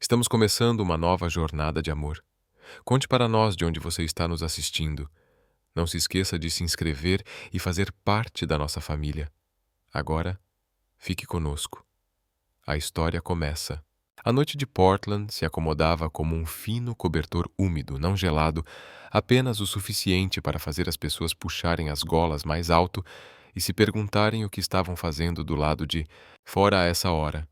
Estamos começando uma nova jornada de amor. Conte para nós de onde você está nos assistindo. Não se esqueça de se inscrever e fazer parte da nossa família. Agora, fique conosco. A história começa. A noite de Portland se acomodava como um fino cobertor úmido, não gelado, apenas o suficiente para fazer as pessoas puxarem as golas mais alto e se perguntarem o que estavam fazendo do lado de fora a essa hora.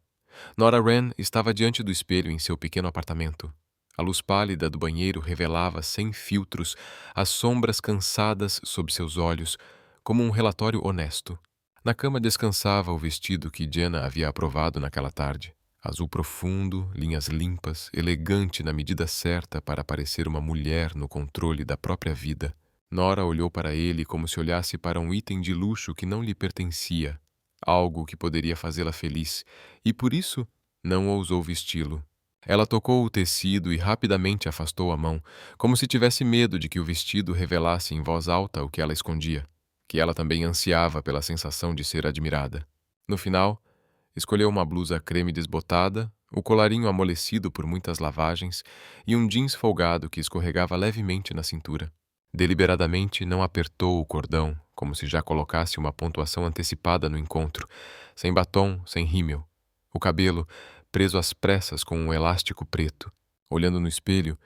Nora Wren estava diante do espelho em seu pequeno apartamento. A luz pálida do banheiro revelava sem filtros as sombras cansadas sob seus olhos, como um relatório honesto. Na cama descansava o vestido que Jenna havia aprovado naquela tarde. Azul profundo, linhas limpas, elegante na medida certa para parecer uma mulher no controle da própria vida. Nora olhou para ele como se olhasse para um item de luxo que não lhe pertencia, algo que poderia fazê-la feliz, e por isso não ousou vesti-lo. Ela tocou o tecido e rapidamente afastou a mão, como se tivesse medo de que o vestido revelasse em voz alta o que ela escondia, que ela também ansiava pela sensação de ser admirada. No final, escolheu uma blusa creme desbotada, o colarinho amolecido por muitas lavagens e um jeans folgado que escorregava levemente na cintura. Deliberadamente não apertou o cordão, como se já colocasse uma pontuação antecipada no encontro, sem batom, sem rímel. O cabelo, preso às pressas com um elástico preto. Olhando no espelho,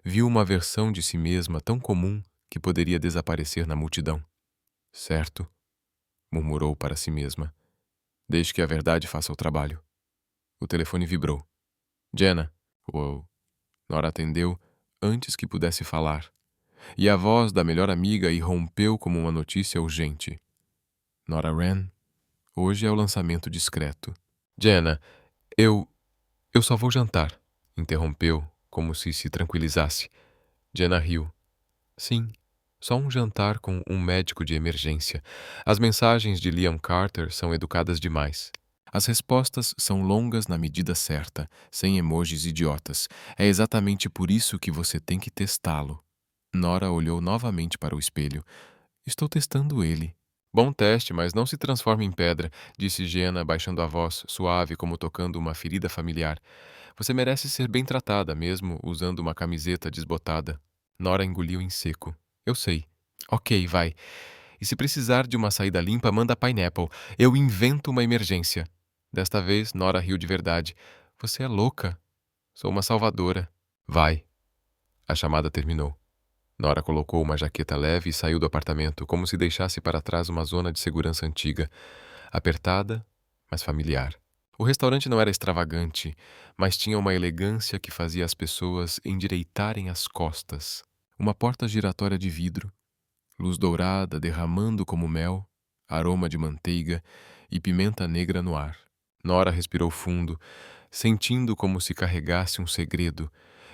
viu uma versão de si mesma tão comum que poderia desaparecer na multidão. Certo, murmurou para si mesma. Deixe que a verdade faça o trabalho. O telefone vibrou. Jenna. Uou. Nora atendeu antes que pudesse falar. E a voz da melhor amiga irrompeu como uma notícia urgente. Nora Wren, hoje é o lançamento discreto. Jenna, eu só vou jantar, interrompeu, como se tranquilizasse. Jenna riu. Sim, só um jantar com um médico de emergência. As mensagens de Liam Carter são educadas demais. As respostas são longas na medida certa, sem emojis idiotas. É exatamente por isso que você tem que testá-lo. Nora olhou novamente para o espelho. Estou testando ele. Bom teste, mas não se transforme em pedra, disse Jenna, baixando a voz, suave como tocando uma ferida familiar. Você merece ser bem tratada, mesmo usando uma camiseta desbotada. Nora engoliu em seco. Eu sei. Ok, vai. E se precisar de uma saída limpa, manda Pineapple. Eu invento uma emergência. Desta vez, Nora riu de verdade. Você é louca. Sou uma salvadora. Vai. A chamada terminou. Nora colocou uma jaqueta leve e saiu do apartamento, como se deixasse para trás uma zona de segurança antiga, apertada, mas familiar. O restaurante não era extravagante, mas tinha uma elegância que fazia as pessoas endireitarem as costas. Uma porta giratória de vidro, luz dourada derramando como mel, aroma de manteiga e pimenta negra no ar. Nora respirou fundo, sentindo como se carregasse um segredo,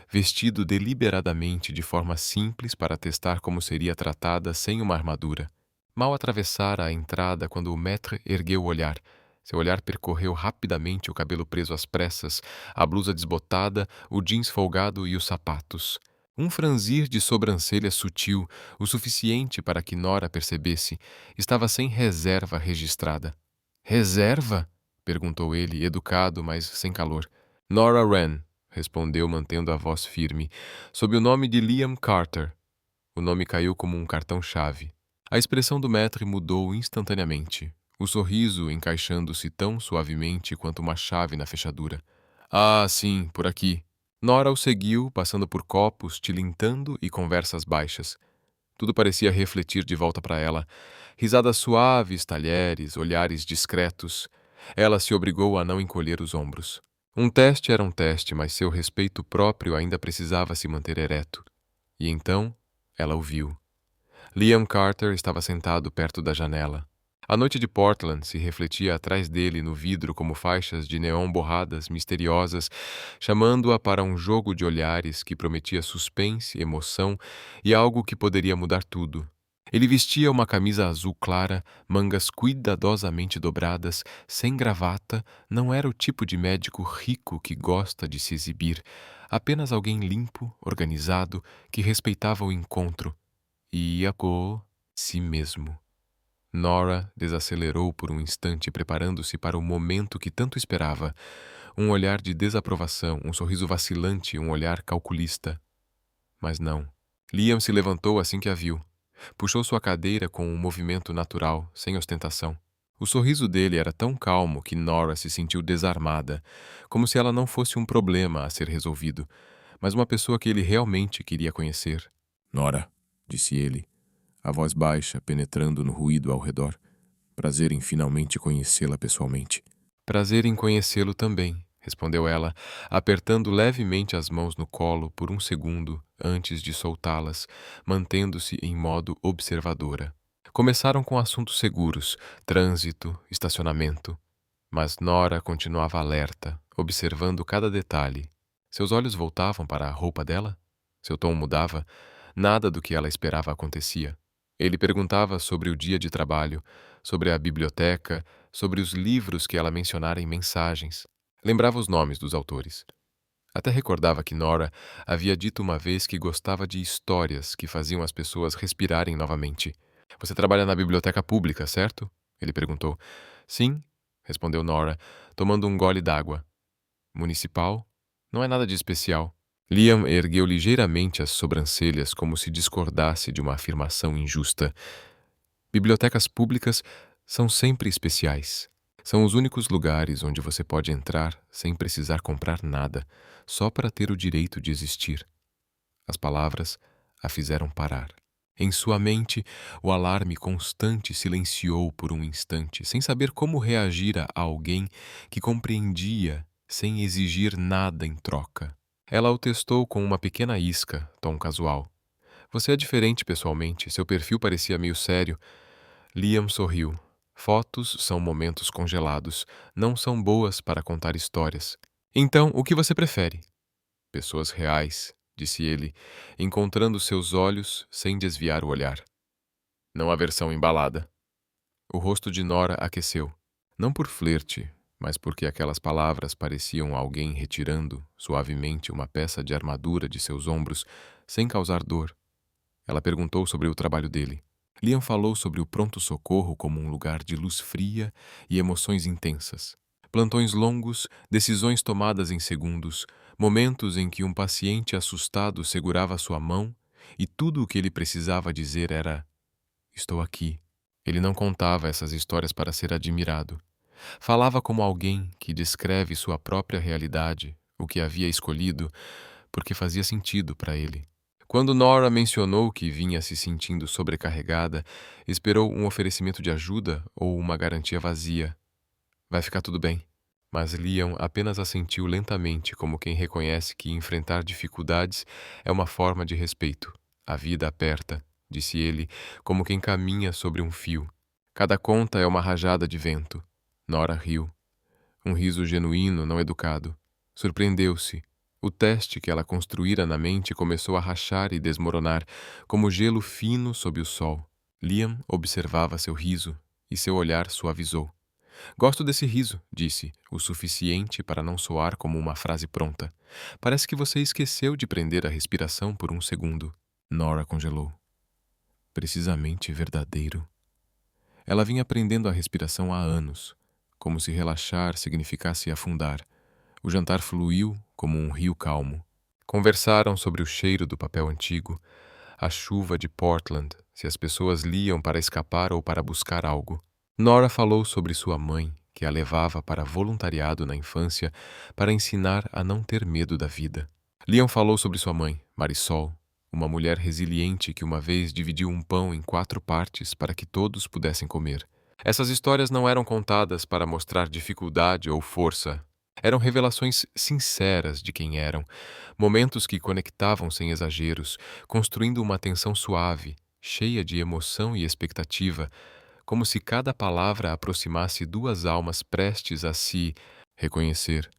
vestido deliberadamente de forma simples para testar como seria tratada sem uma armadura. Mal atravessara a entrada quando o maître ergueu o olhar. Seu olhar percorreu rapidamente o cabelo preso às pressas, a blusa desbotada, o jeans folgado e os sapatos. Um franzir de sobrancelha sutil, o suficiente para que Nora percebesse, estava sem reserva registrada. Reserva? Perguntou ele, educado, mas sem calor. Nora Wren, respondeu mantendo a voz firme, sob o nome de Liam Carter. O nome caiu como um cartão-chave. A expressão do maître mudou instantaneamente, o sorriso encaixando-se tão suavemente quanto uma chave na fechadura. Ah, sim, por aqui. Nora o seguiu, passando por copos, tilintando e conversas baixas. Tudo parecia refletir de volta para ela. Risadas suaves, talheres, olhares discretos. Ela se obrigou a não encolher os ombros. Um teste era um teste, mas seu respeito próprio ainda precisava se manter ereto. E então, ela o viu. Liam Carter estava sentado perto da janela. A noite de Portland se refletia atrás dele no vidro como faixas de neon borradas, misteriosas, chamando-a para um jogo de olhares que prometia suspense, emoção e algo que poderia mudar tudo. Ele vestia uma camisa azul clara, mangas cuidadosamente dobradas, sem gravata, não era o tipo de médico rico que gosta de se exibir, apenas alguém limpo, organizado, que respeitava o encontro e ia por si mesmo. Nora desacelerou por um instante, preparando-se para o momento que tanto esperava. Um olhar de desaprovação, um sorriso vacilante, um olhar calculista. Mas não. Liam se levantou assim que a viu. Puxou sua cadeira com um movimento natural, sem ostentação. O sorriso dele era tão calmo que Nora se sentiu desarmada, como se ela não fosse um problema a ser resolvido, mas uma pessoa que ele realmente queria conhecer. Nora, disse ele, a voz baixa penetrando no ruído ao redor. Prazer em finalmente conhecê-la pessoalmente. Prazer em conhecê-lo também, respondeu ela, apertando levemente as mãos no colo por um segundo antes de soltá-las, mantendo-se em modo observadora. Começaram com assuntos seguros, trânsito, estacionamento. Mas Nora continuava alerta, observando cada detalhe. Seus olhos voltavam para a roupa dela? Seu tom mudava. Nada do que ela esperava acontecia. Ele perguntava sobre o dia de trabalho, sobre a biblioteca, sobre os livros que ela mencionara em mensagens. Lembrava os nomes dos autores. Até recordava que Nora havia dito uma vez que gostava de histórias que faziam as pessoas respirarem novamente. Você trabalha na biblioteca pública, certo? Ele perguntou. Sim, respondeu Nora, tomando um gole d'água. Municipal? Não é nada de especial. Liam ergueu ligeiramente as sobrancelhas como se discordasse de uma afirmação injusta. Bibliotecas públicas são sempre especiais. São os únicos lugares onde você pode entrar sem precisar comprar nada, só para ter o direito de existir. As palavras a fizeram parar. Em sua mente, o alarme constante silenciou por um instante, sem saber como reagir a alguém que compreendia sem exigir nada em troca. Ela o testou com uma pequena isca, tom casual. Você é diferente pessoalmente, seu perfil parecia meio sério. Liam sorriu. Fotos são momentos congelados, não são boas para contar histórias. Então, o que você prefere? Pessoas reais, disse ele, encontrando seus olhos sem desviar o olhar. Não a versão embalada. O rosto de Nora aqueceu. Não por flerte, mas porque aquelas palavras pareciam alguém retirando, suavemente, uma peça de armadura de seus ombros, sem causar dor. Ela perguntou sobre o trabalho dele. Liam falou sobre o pronto-socorro como um lugar de luz fria e emoções intensas. Plantões longos, decisões tomadas em segundos, momentos em que um paciente assustado segurava sua mão e tudo o que ele precisava dizer era: estou aqui. Ele não contava essas histórias para ser admirado. Falava como alguém que descreve sua própria realidade, o que havia escolhido, porque fazia sentido para ele. Quando Nora mencionou que vinha se sentindo sobrecarregada, esperou um oferecimento de ajuda ou uma garantia vazia. Vai ficar tudo bem. Mas Liam apenas assentiu lentamente, como quem reconhece que enfrentar dificuldades é uma forma de respeito. A vida aperta, disse ele, como quem caminha sobre um fio. Cada conta é uma rajada de vento. Nora riu. Um riso genuíno, não educado. Surpreendeu-se. O teste que ela construíra na mente começou a rachar e desmoronar, como gelo fino sob o sol. Liam observava seu riso, e seu olhar suavizou. Gosto desse riso, disse, o suficiente para não soar como uma frase pronta. Parece que você esqueceu de prender a respiração por um segundo. Nora congelou. Precisamente verdadeiro. Ela vinha prendendo a respiração há anos, como se relaxar significasse afundar. O jantar fluiu como um rio calmo. Conversaram sobre o cheiro do papel antigo, a chuva de Portland, se as pessoas liam para escapar ou para buscar algo. Nora falou sobre sua mãe, que a levava para voluntariado na infância para ensinar a não ter medo da vida. Liam falou sobre sua mãe, Marisol, uma mulher resiliente que uma vez dividiu um pão em 4 partes para que todos pudessem comer. Essas histórias não eram contadas para mostrar dificuldade ou força. Eram revelações sinceras de quem eram, momentos que conectavam sem exageros, construindo uma tensão suave, cheia de emoção e expectativa, como se cada palavra aproximasse 2 almas prestes a se reconhecer.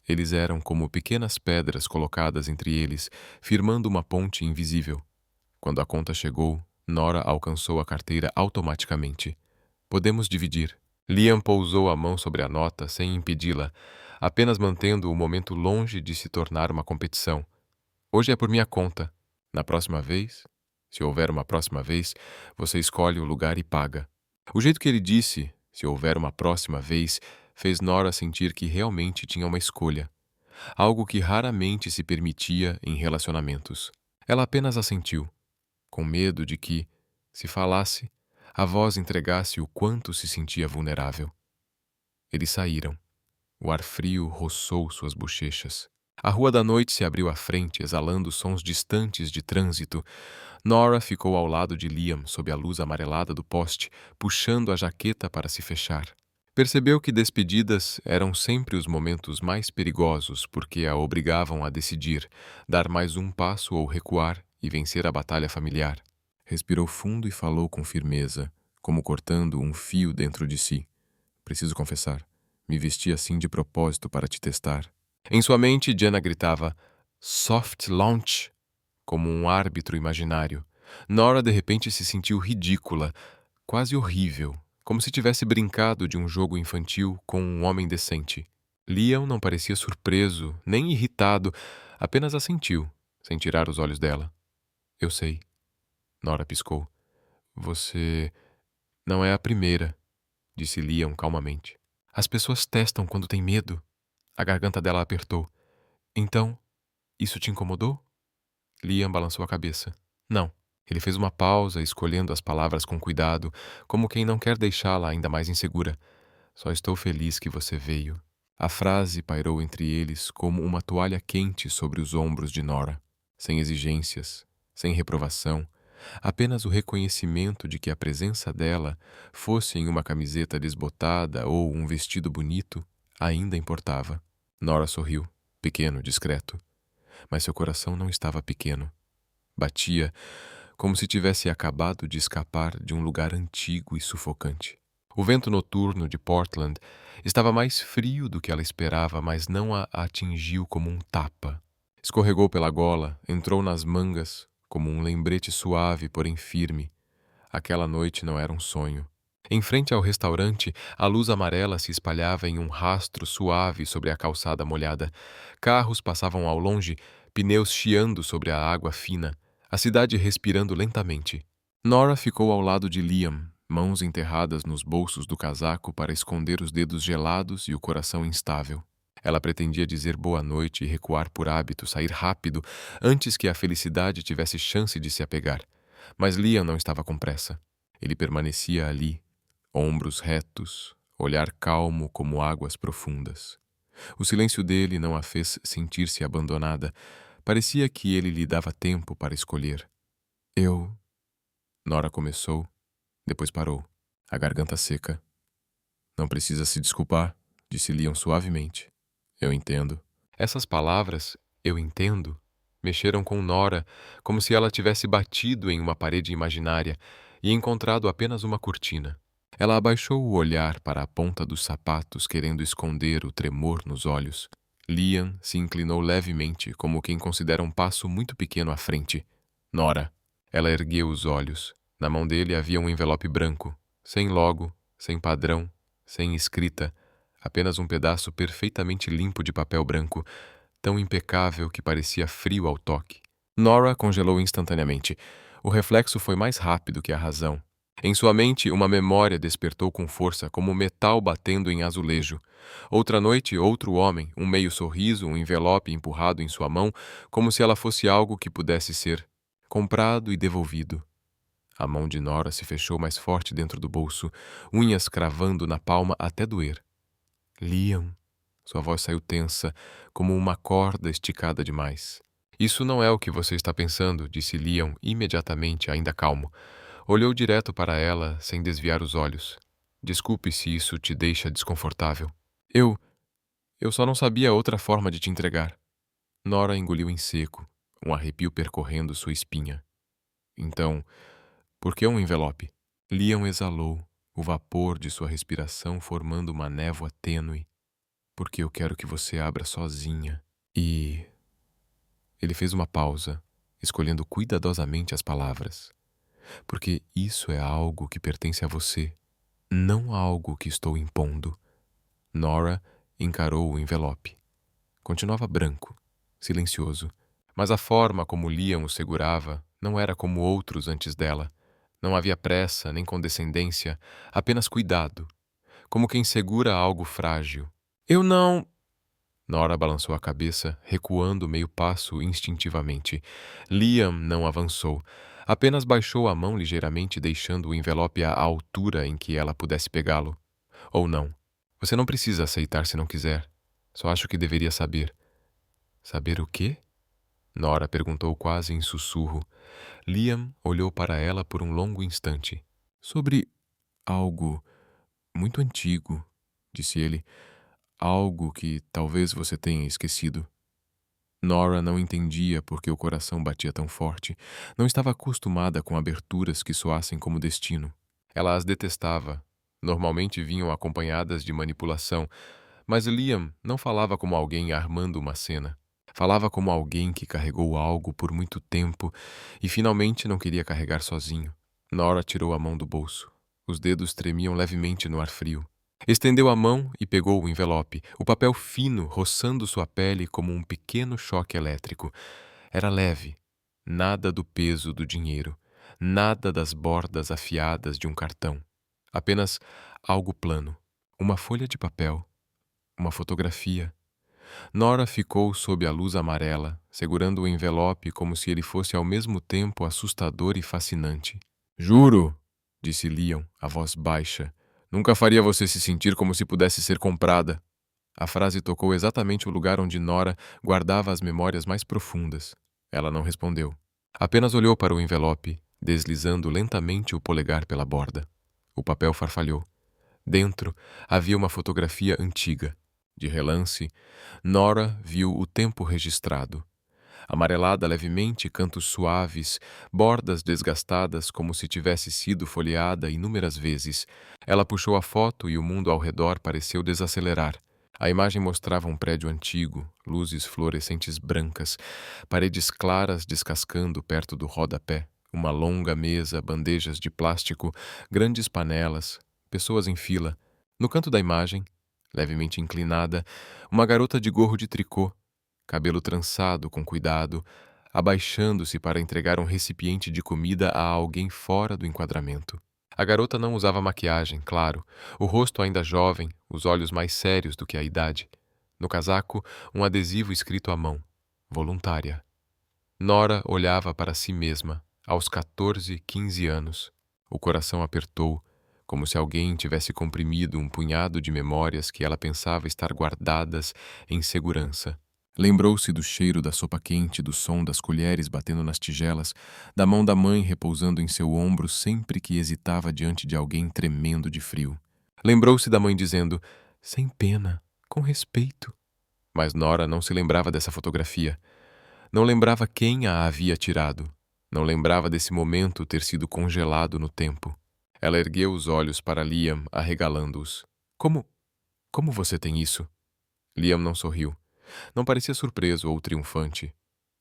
Eles eram como pequenas pedras colocadas entre eles, firmando uma ponte invisível. Quando a conta chegou, Nora alcançou a carteira automaticamente. Podemos dividir. Liam pousou a mão sobre a nota sem impedi-la, apenas mantendo o momento longe de se tornar uma competição. Hoje é por minha conta. Na próxima vez, se houver uma próxima vez, você escolhe o lugar e paga. O jeito que ele disse, se houver uma próxima vez, fez Nora sentir que realmente tinha uma escolha, algo que raramente se permitia em relacionamentos. Ela apenas assentiu, com medo de que, se falasse, a voz entregasse o quanto se sentia vulnerável. Eles saíram. O ar frio roçou suas bochechas. A rua da noite se abriu à frente, exalando sons distantes de trânsito. Nora ficou ao lado de Liam, sob a luz amarelada do poste, puxando a jaqueta para se fechar. Percebeu que despedidas eram sempre os momentos mais perigosos porque a obrigavam a decidir, dar mais um passo ou recuar e vencer a batalha familiar. Respirou fundo e falou com firmeza, como cortando um fio dentro de si. Preciso confessar, me vesti assim de propósito para te testar. Em sua mente, Diana gritava, "Soft launch!", como um árbitro imaginário. Nora de repente se sentiu ridícula, quase horrível, como se tivesse brincado de um jogo infantil com um homem decente. Liam não parecia surpreso, nem irritado, apenas assentiu, sem tirar os olhos dela. Eu sei. Nora piscou. Você não é a primeira, disse Liam calmamente. As pessoas testam quando têm medo. A garganta dela apertou. Então, isso te incomodou? Liam balançou a cabeça. Não. Ele fez uma pausa, escolhendo as palavras com cuidado, como quem não quer deixá-la ainda mais insegura. Só estou feliz que você veio. A frase pairou entre eles como uma toalha quente sobre os ombros de Nora. Sem exigências, sem reprovação, apenas o reconhecimento de que a presença dela, fosse em uma camiseta desbotada ou um vestido bonito, ainda importava. Nora sorriu, pequeno, discreto. Mas seu coração não estava pequeno. Batia como se tivesse acabado de escapar de um lugar antigo e sufocante. O vento noturno de Portland estava mais frio do que ela esperava, mas não a atingiu como um tapa. Escorregou pela gola, entrou nas mangas, como um lembrete suave, porém firme. Aquela noite não era um sonho. Em frente ao restaurante, a luz amarela se espalhava em um rastro suave sobre a calçada molhada. Carros passavam ao longe, pneus chiando sobre a água fina, a cidade respirando lentamente. Nora ficou ao lado de Liam, mãos enterradas nos bolsos do casaco para esconder os dedos gelados e o coração instável. Ela pretendia dizer boa noite e recuar por hábito, sair rápido, antes que a felicidade tivesse chance de se apegar. Mas Liam não estava com pressa. Ele permanecia ali, ombros retos, olhar calmo como águas profundas. O silêncio dele não a fez sentir-se abandonada. Parecia que ele lhe dava tempo para escolher. Nora começou, depois parou, a garganta seca. Não precisa se desculpar, disse Liam suavemente. Eu entendo. Essas palavras, eu entendo, mexeram com Nora, como se ela tivesse batido em uma parede imaginária e encontrado apenas uma cortina. Ela abaixou o olhar para a ponta dos sapatos, querendo esconder o tremor nos olhos. Liam se inclinou levemente, como quem considera um passo muito pequeno à frente. Nora. Ela ergueu os olhos. Na mão dele havia um envelope branco, sem logo, sem padrão, sem escrita, apenas um pedaço perfeitamente limpo de papel branco, tão impecável que parecia frio ao toque. Nora congelou instantaneamente. O reflexo foi mais rápido que a razão. Em sua mente, uma memória despertou com força, como metal batendo em azulejo. Outra noite, outro homem, um meio sorriso, um envelope empurrado em sua mão, como se ela fosse algo que pudesse ser comprado e devolvido. A mão de Nora se fechou mais forte dentro do bolso, unhas cravando na palma até doer. Liam. Sua voz saiu tensa, como uma corda esticada demais. Isso não é o que você está pensando, disse Liam imediatamente, ainda calmo. Olhou direto para ela, sem desviar os olhos. Desculpe se isso te deixa desconfortável. Eu só não sabia outra forma de te entregar. Nora engoliu em seco, um arrepio percorrendo sua espinha. Então, por que um envelope? Liam exalou, o vapor de sua respiração formando uma névoa tênue. Porque eu quero que você abra sozinha. E... Ele fez uma pausa, escolhendo cuidadosamente as palavras. Porque isso é algo que pertence a você, não algo que estou impondo. Nora encarou o envelope. Continuava branco, silencioso, mas a forma como Liam o segurava não era como outros antes dela. Não havia pressa nem condescendência, apenas cuidado. como quem segura algo frágil. Eu não. Nora balançou a cabeça, recuando meio passo instintivamente. Liam não avançou. Apenas baixou a mão ligeiramente, deixando o envelope à altura em que ela pudesse pegá-lo. Ou não. Você não precisa aceitar se não quiser. Só acho que deveria saber. Saber o quê? Nora perguntou quase em sussurro. Liam olhou para ela por um longo instante. Sobre algo muito antigo, disse ele. Algo que talvez você tenha esquecido. Nora não entendia por que o coração batia tão forte. Não estava acostumada com aberturas que soassem como destino. Ela as detestava. Normalmente vinham acompanhadas de manipulação, mas Liam não falava como alguém armando uma cena. Falava como alguém que carregou algo por muito tempo e finalmente não queria carregar sozinho. Nora tirou a mão do bolso. Os dedos tremiam levemente no ar frio. Estendeu a mão e pegou o envelope, o papel fino roçando sua pele como um pequeno choque elétrico. Era leve, nada do peso do dinheiro, nada das bordas afiadas de um cartão. Apenas algo plano, uma folha de papel, uma fotografia. Nora ficou sob a luz amarela, segurando o envelope como se ele fosse ao mesmo tempo assustador e fascinante. Juro, disse Leon, a voz baixa. Nunca faria você se sentir como se pudesse ser comprada. A frase tocou exatamente o lugar onde Nora guardava as memórias mais profundas. Ela não respondeu. Apenas olhou para o envelope, deslizando lentamente o polegar pela borda. O papel farfalhou. Dentro havia uma fotografia antiga. De relance, Nora viu o tempo registrado. Amarelada levemente, cantos suaves, bordas desgastadas como se tivesse sido folheada inúmeras vezes. Ela puxou a foto e o mundo ao redor pareceu desacelerar. A imagem mostrava um prédio antigo, luzes fluorescentes brancas, paredes claras descascando perto do rodapé, uma longa mesa, bandejas de plástico, grandes panelas, pessoas em fila. No canto da imagem, levemente inclinada, uma garota de gorro de tricô, cabelo trançado com cuidado, abaixando-se para entregar um recipiente de comida a alguém fora do enquadramento. A garota não usava maquiagem, claro, o rosto ainda jovem, os olhos mais sérios do que a idade. No casaco, um adesivo escrito à mão: voluntária. Nora olhava para si mesma, aos 14, 15 anos. O coração apertou, como se alguém tivesse comprimido um punhado de memórias que ela pensava estar guardadas em segurança. Lembrou-se do cheiro da sopa quente, do som das colheres batendo nas tigelas, da mão da mãe repousando em seu ombro sempre que hesitava diante de alguém tremendo de frio. Lembrou-se da mãe dizendo, sem pena, com respeito. Mas Nora não se lembrava dessa fotografia. Não lembrava quem a havia tirado. Não lembrava desse momento ter sido congelado no tempo. Ela ergueu os olhos para Liam, arregalando-os. Como você tem isso? Liam não sorriu. Não parecia surpreso ou triunfante.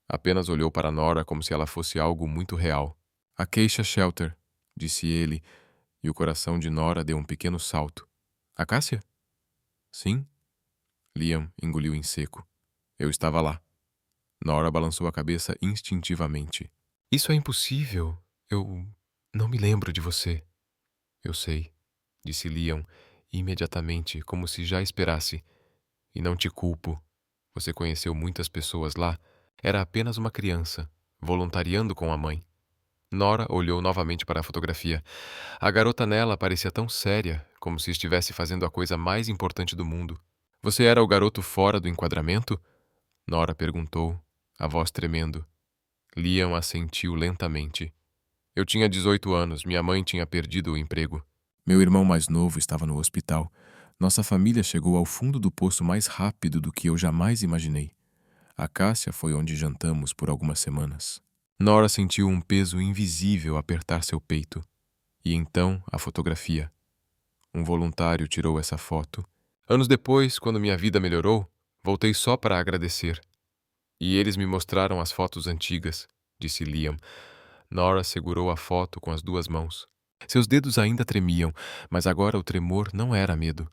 Apenas olhou para Nora como se ela fosse algo muito real. Acacia Shelter, disse ele, e o coração de Nora deu um pequeno salto. Acácia? Sim. Liam engoliu em seco. Eu estava lá. Nora balançou a cabeça instintivamente. Isso é impossível. Eu não me lembro de você. Eu sei, disse Liam, imediatamente, como se já esperasse. E não te culpo. Você conheceu muitas pessoas lá. Era apenas uma criança, voluntariando com a mãe. Nora olhou novamente para a fotografia. A garota nela parecia tão séria, como se estivesse fazendo a coisa mais importante do mundo. Você era o garoto fora do enquadramento? Nora perguntou, a voz tremendo. Liam assentiu lentamente. Eu tinha 18 anos, minha mãe tinha perdido o emprego. Meu irmão mais novo estava no hospital. Nossa família chegou ao fundo do poço mais rápido do que eu jamais imaginei. A Cássia foi onde jantamos por algumas semanas. Nora sentiu um peso invisível apertar seu peito. E então a fotografia. Um voluntário tirou essa foto. Anos depois, quando minha vida melhorou, voltei só para agradecer. E eles me mostraram as fotos antigas, disse Liam. Nora segurou a foto com as duas mãos. Seus dedos ainda tremiam, mas agora o tremor não era medo.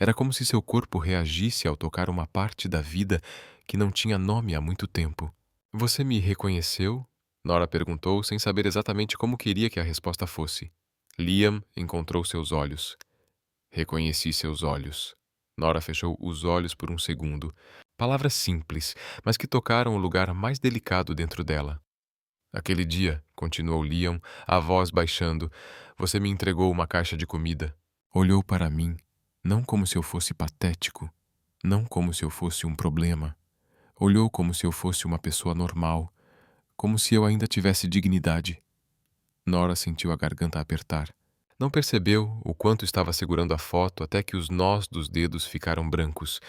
Era como se seu corpo reagisse ao tocar uma parte da vida que não tinha nome há muito tempo. Você me reconheceu? Nora perguntou, sem saber exatamente como queria que a resposta fosse. Liam encontrou seus olhos. Reconheci seus olhos. Nora fechou os olhos por um segundo. Palavras simples, mas que tocaram o lugar mais delicado dentro dela. Aquele dia, continuou Liam, a voz baixando, você me entregou uma caixa de comida. Olhou para mim, não como se eu fosse patético, não como se eu fosse um problema. Olhou como se eu fosse uma pessoa normal, como se eu ainda tivesse dignidade. Nora sentiu a garganta apertar. Não percebeu o quanto estava segurando a foto até que os nós dos dedos ficaram brancos.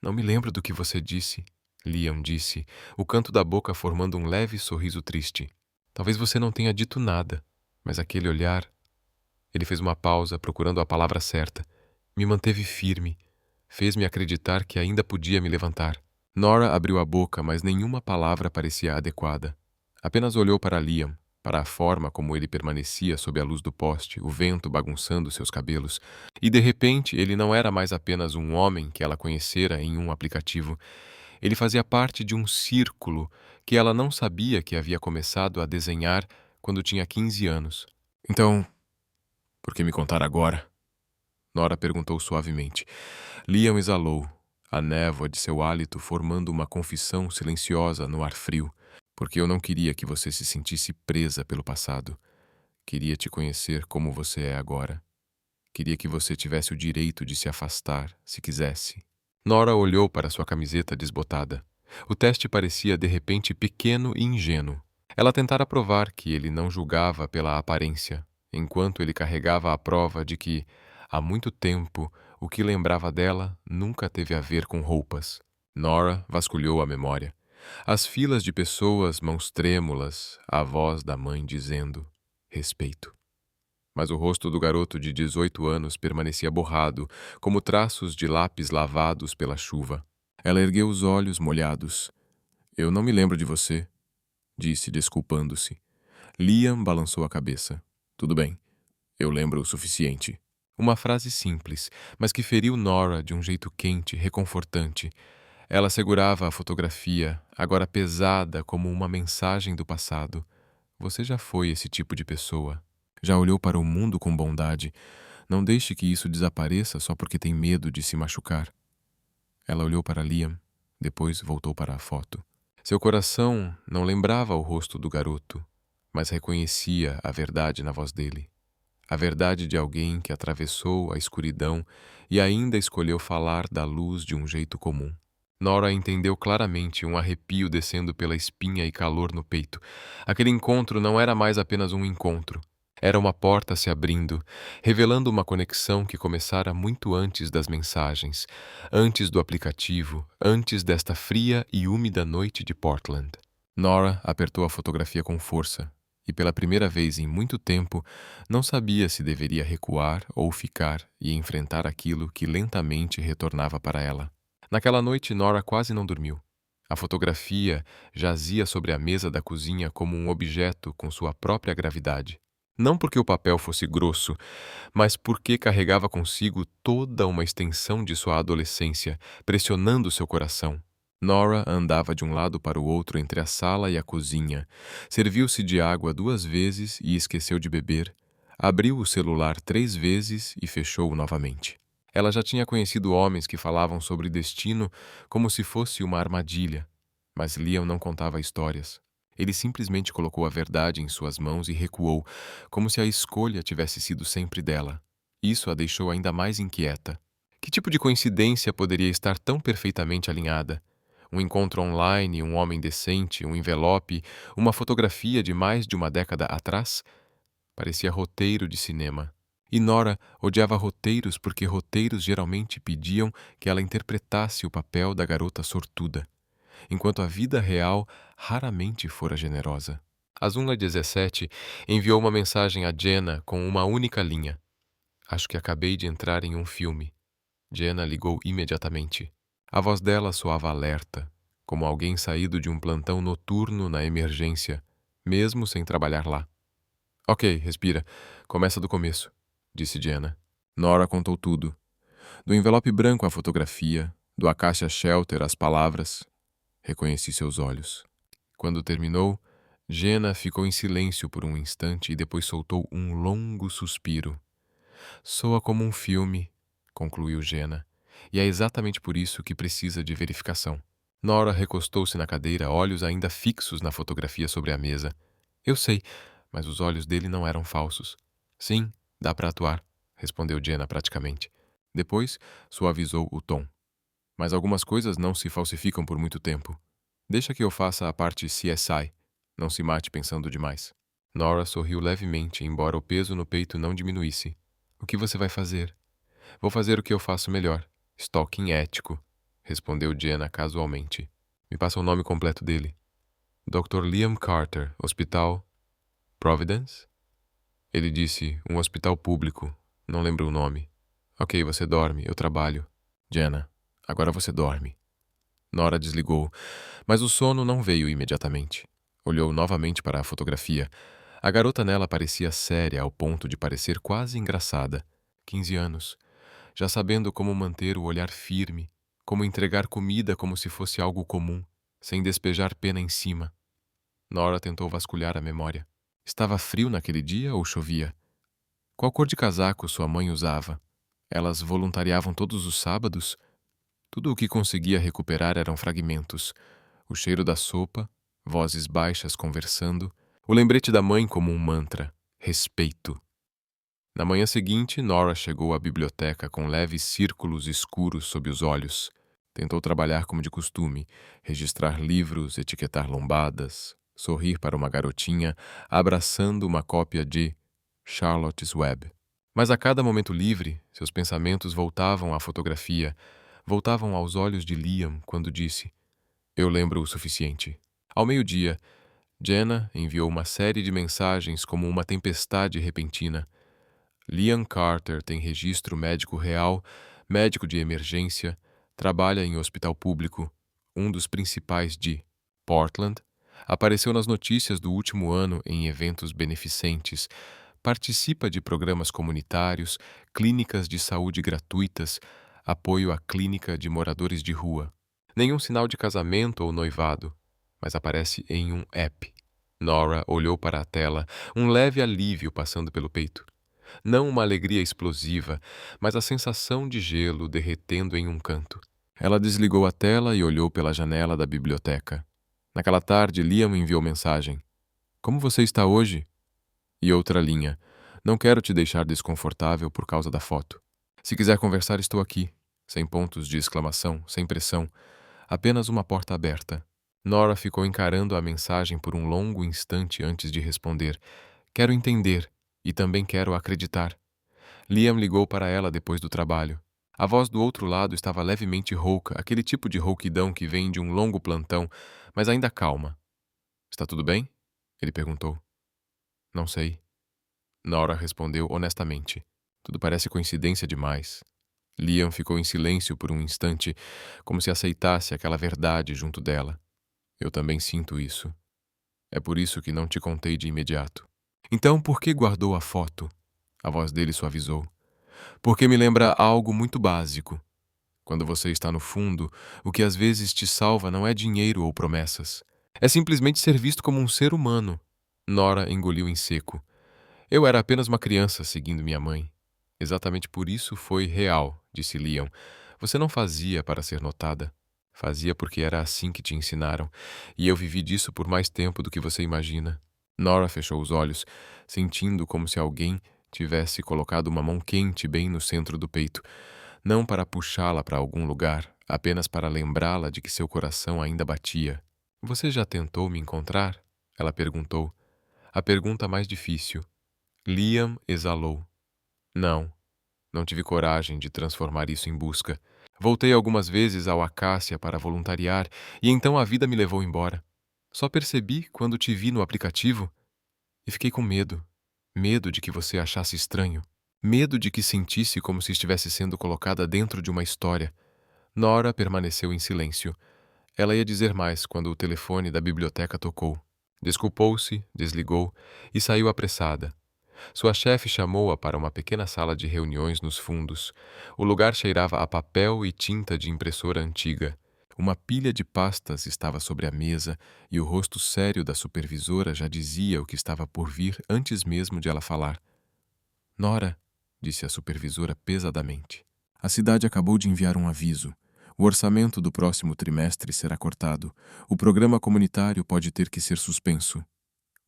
Não me lembro do que você disse, Liam disse, o canto da boca formando um leve sorriso triste. Talvez você não tenha dito nada, mas aquele olhar... Ele fez uma pausa, procurando a palavra certa. Me manteve firme. Fez-me acreditar que ainda podia me levantar. Nora abriu a boca, mas nenhuma palavra parecia adequada. Apenas olhou para Liam, para a forma como ele permanecia sob a luz do poste, o vento bagunçando seus cabelos. E de repente ele não era mais apenas um homem que ela conhecera em um aplicativo. Ele fazia parte de um círculo que ela não sabia que havia começado a desenhar quando tinha 15 anos. Então, por que me contar agora? Nora perguntou suavemente. Liam exalou, a névoa de seu hálito formando uma confissão silenciosa no ar frio. Porque eu não queria que você se sentisse presa pelo passado. Queria te conhecer como você é agora. Queria que você tivesse o direito de se afastar, se quisesse. Nora olhou para sua camiseta desbotada. O teste parecia de repente pequeno e ingênuo. Ela tentara provar que ele não julgava pela aparência, enquanto ele carregava a prova de que, há muito tempo, o que lembrava dela nunca teve a ver com roupas. Nora vasculhou a memória. As filas de pessoas, mãos trêmulas, a voz da mãe dizendo respeito. Mas o rosto do garoto de 18 anos permanecia borrado, como traços de lápis lavados pela chuva. Ela ergueu os olhos molhados. Eu não me lembro de você, disse, desculpando-se. Liam balançou a cabeça. Tudo bem, eu lembro o suficiente. Uma frase simples, mas que feriu Nora de um jeito quente, reconfortante. Ela segurava a fotografia, agora pesada como uma mensagem do passado. Você já foi esse tipo de pessoa. Já olhou para o mundo com bondade. Não deixe que isso desapareça só porque tem medo de se machucar. Ela olhou para Liam, depois voltou para a foto. Seu coração não lembrava o rosto do garoto, mas reconhecia a verdade na voz dele. A verdade de alguém que atravessou a escuridão e ainda escolheu falar da luz de um jeito comum. Nora entendeu claramente um arrepio descendo pela espinha e calor no peito. Aquele encontro não era mais apenas um encontro. Era uma porta se abrindo, revelando uma conexão que começara muito antes das mensagens, antes do aplicativo, antes desta fria e úmida noite de Portland. Nora apertou a fotografia com força e, pela primeira vez em muito tempo, não sabia se deveria recuar ou ficar e enfrentar aquilo que lentamente retornava para ela. Naquela noite, Nora quase não dormiu. A fotografia jazia sobre a mesa da cozinha como um objeto com sua própria gravidade. Não porque o papel fosse grosso, mas porque carregava consigo toda uma extensão de sua adolescência, pressionando seu coração. Nora andava de um lado para o outro entre a sala e a cozinha. Serviu-se de água 2 vezes e esqueceu de beber. Abriu o celular 3 vezes e fechou-o novamente. Ela já tinha conhecido homens que falavam sobre destino como se fosse uma armadilha, mas Liam não contava histórias. Ele simplesmente colocou a verdade em suas mãos e recuou, como se a escolha tivesse sido sempre dela. Isso a deixou ainda mais inquieta. Que tipo de coincidência poderia estar tão perfeitamente alinhada? Um encontro online, um homem decente, um envelope, uma fotografia de mais de uma década atrás? Parecia roteiro de cinema. E Nora odiava roteiros porque roteiros geralmente pediam que ela interpretasse o papel da garota sortuda, enquanto a vida real raramente fora generosa. A Zunla 17 enviou uma mensagem a Jenna com uma única linha. Acho que acabei de entrar em um filme. Jenna ligou imediatamente. A voz dela soava alerta, como alguém saído de um plantão noturno na emergência, mesmo sem trabalhar lá. Ok, respira. Começa do começo, disse Jenna. Nora contou tudo. Do envelope branco a fotografia, do Acacia Shelter as palavras. Reconheci seus olhos. Quando terminou, Jenna ficou em silêncio por um instante e depois soltou um longo suspiro. Soa como um filme, concluiu Jenna, e é exatamente por isso que precisa de verificação. Nora recostou-se na cadeira, olhos ainda fixos na fotografia sobre a mesa. Eu sei, mas os olhos dele não eram falsos. Sim, dá para atuar, respondeu Jenna praticamente. Depois, suavizou o tom. Mas algumas coisas não se falsificam por muito tempo. Deixa que eu faça a parte CSI. Não se mate pensando demais. Nora sorriu levemente, embora o peso no peito não diminuísse. O que você vai fazer? Vou fazer o que eu faço melhor. Stalking ético, respondeu Jenna casualmente. Me passa o nome completo dele. Dr. Liam Carter, Hospital Providence? Ele disse, um hospital público. Não lembro o nome. Ok, você dorme, eu trabalho. Jenna, agora você dorme. Nora desligou, mas o sono não veio imediatamente. Olhou novamente para a fotografia. A garota nela parecia séria ao ponto de parecer quase engraçada. 15 anos. Já sabendo como manter o olhar firme, como entregar comida como se fosse algo comum, sem despejar pena em cima. Nora tentou vasculhar a memória. Estava frio naquele dia ou chovia? Qual cor de casaco sua mãe usava? Elas voluntariavam todos os sábados? Tudo o que conseguia recuperar eram fragmentos. O cheiro da sopa, vozes baixas conversando, o lembrete da mãe como um mantra. Respeito. Na manhã seguinte, Nora chegou à biblioteca com leves círculos escuros sob os olhos. Tentou trabalhar como de costume, registrar livros, etiquetar lombadas, sorrir para uma garotinha, abraçando uma cópia de Charlotte's Web. Mas a cada momento livre, seus pensamentos voltavam à fotografia, voltavam aos olhos de Liam quando disse: Eu lembro o suficiente. Ao meio-dia, Jenna enviou uma série de mensagens como uma tempestade repentina. Liam Carter tem registro médico real, médico de emergência, trabalha em hospital público, um dos principais de Portland, apareceu nas notícias do último ano em eventos beneficentes, participa de programas comunitários, clínicas de saúde gratuitas, apoio à clínica de moradores de rua. Nenhum sinal de casamento ou noivado, mas aparece em um app. Nora olhou para a tela, um leve alívio passando pelo peito. Não uma alegria explosiva, mas a sensação de gelo derretendo em um canto. Ela desligou a tela e olhou pela janela da biblioteca. Naquela tarde, Liam enviou mensagem. Como você está hoje? E outra linha. Não quero te deixar desconfortável por causa da foto. Se quiser conversar, estou aqui. Sem pontos de exclamação, sem pressão. Apenas uma porta aberta. Nora ficou encarando a mensagem por um longo instante antes de responder. Quero entender. E também quero acreditar. Liam ligou para ela depois do trabalho. A voz do outro lado estava levemente rouca, aquele tipo de rouquidão que vem de um longo plantão, mas ainda calma. Está tudo bem? Ele perguntou. Não sei. Nora respondeu honestamente. Tudo parece coincidência demais. Liam ficou em silêncio por um instante, como se aceitasse aquela verdade junto dela. Eu também sinto isso. É por isso que não te contei de imediato. Então, por que guardou a foto? A voz dele suavizou. Porque me lembra algo muito básico. Quando você está no fundo, o que às vezes te salva não é dinheiro ou promessas. É simplesmente ser visto como um ser humano. Nora engoliu em seco. Eu era apenas uma criança seguindo minha mãe. Exatamente por isso foi real, disse Liam. Você não fazia para ser notada. Fazia porque era assim que te ensinaram. E eu vivi disso por mais tempo do que você imagina. Nora fechou os olhos, sentindo como se alguém tivesse colocado uma mão quente bem no centro do peito, não para puxá-la para algum lugar, apenas para lembrá-la de que seu coração ainda batia. Você já tentou me encontrar? Ela perguntou. A pergunta mais difícil. Liam exalou. Não, não tive coragem de transformar isso em busca. Voltei algumas vezes ao Acácia para voluntariar e então a vida me levou embora. Só percebi quando te vi no aplicativo e fiquei com medo. Medo de que você achasse estranho. Medo de que sentisse como se estivesse sendo colocada dentro de uma história. Nora permaneceu em silêncio. Ela ia dizer mais quando o telefone da biblioteca tocou. Desculpou-se, desligou e saiu apressada. Sua chefe chamou-a para uma pequena sala de reuniões nos fundos. O lugar cheirava a papel e tinta de impressora antiga. Uma pilha de pastas estava sobre a mesa e o rosto sério da supervisora já dizia o que estava por vir antes mesmo de ela falar. Nora, disse a supervisora pesadamente. A cidade acabou de enviar um aviso. O orçamento do próximo trimestre será cortado. O programa comunitário pode ter que ser suspenso.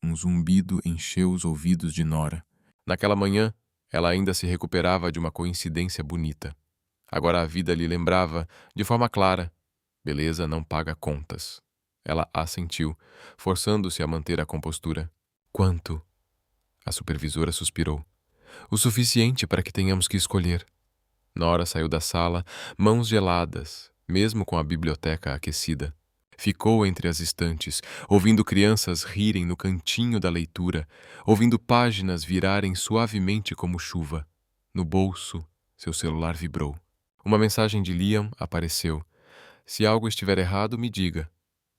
Um zumbido encheu os ouvidos de Nora. Naquela manhã, ela ainda se recuperava de uma coincidência bonita. Agora a vida lhe lembrava, de forma clara: beleza não paga contas. Ela assentiu, forçando-se a manter a compostura. Quanto? A supervisora suspirou. O suficiente para que tenhamos que escolher. Nora saiu da sala, mãos geladas, mesmo com a biblioteca aquecida. Ficou entre as estantes, ouvindo crianças rirem no cantinho da leitura, ouvindo páginas virarem suavemente como chuva. No bolso, seu celular vibrou. Uma mensagem de Liam apareceu. Se algo estiver errado, me diga.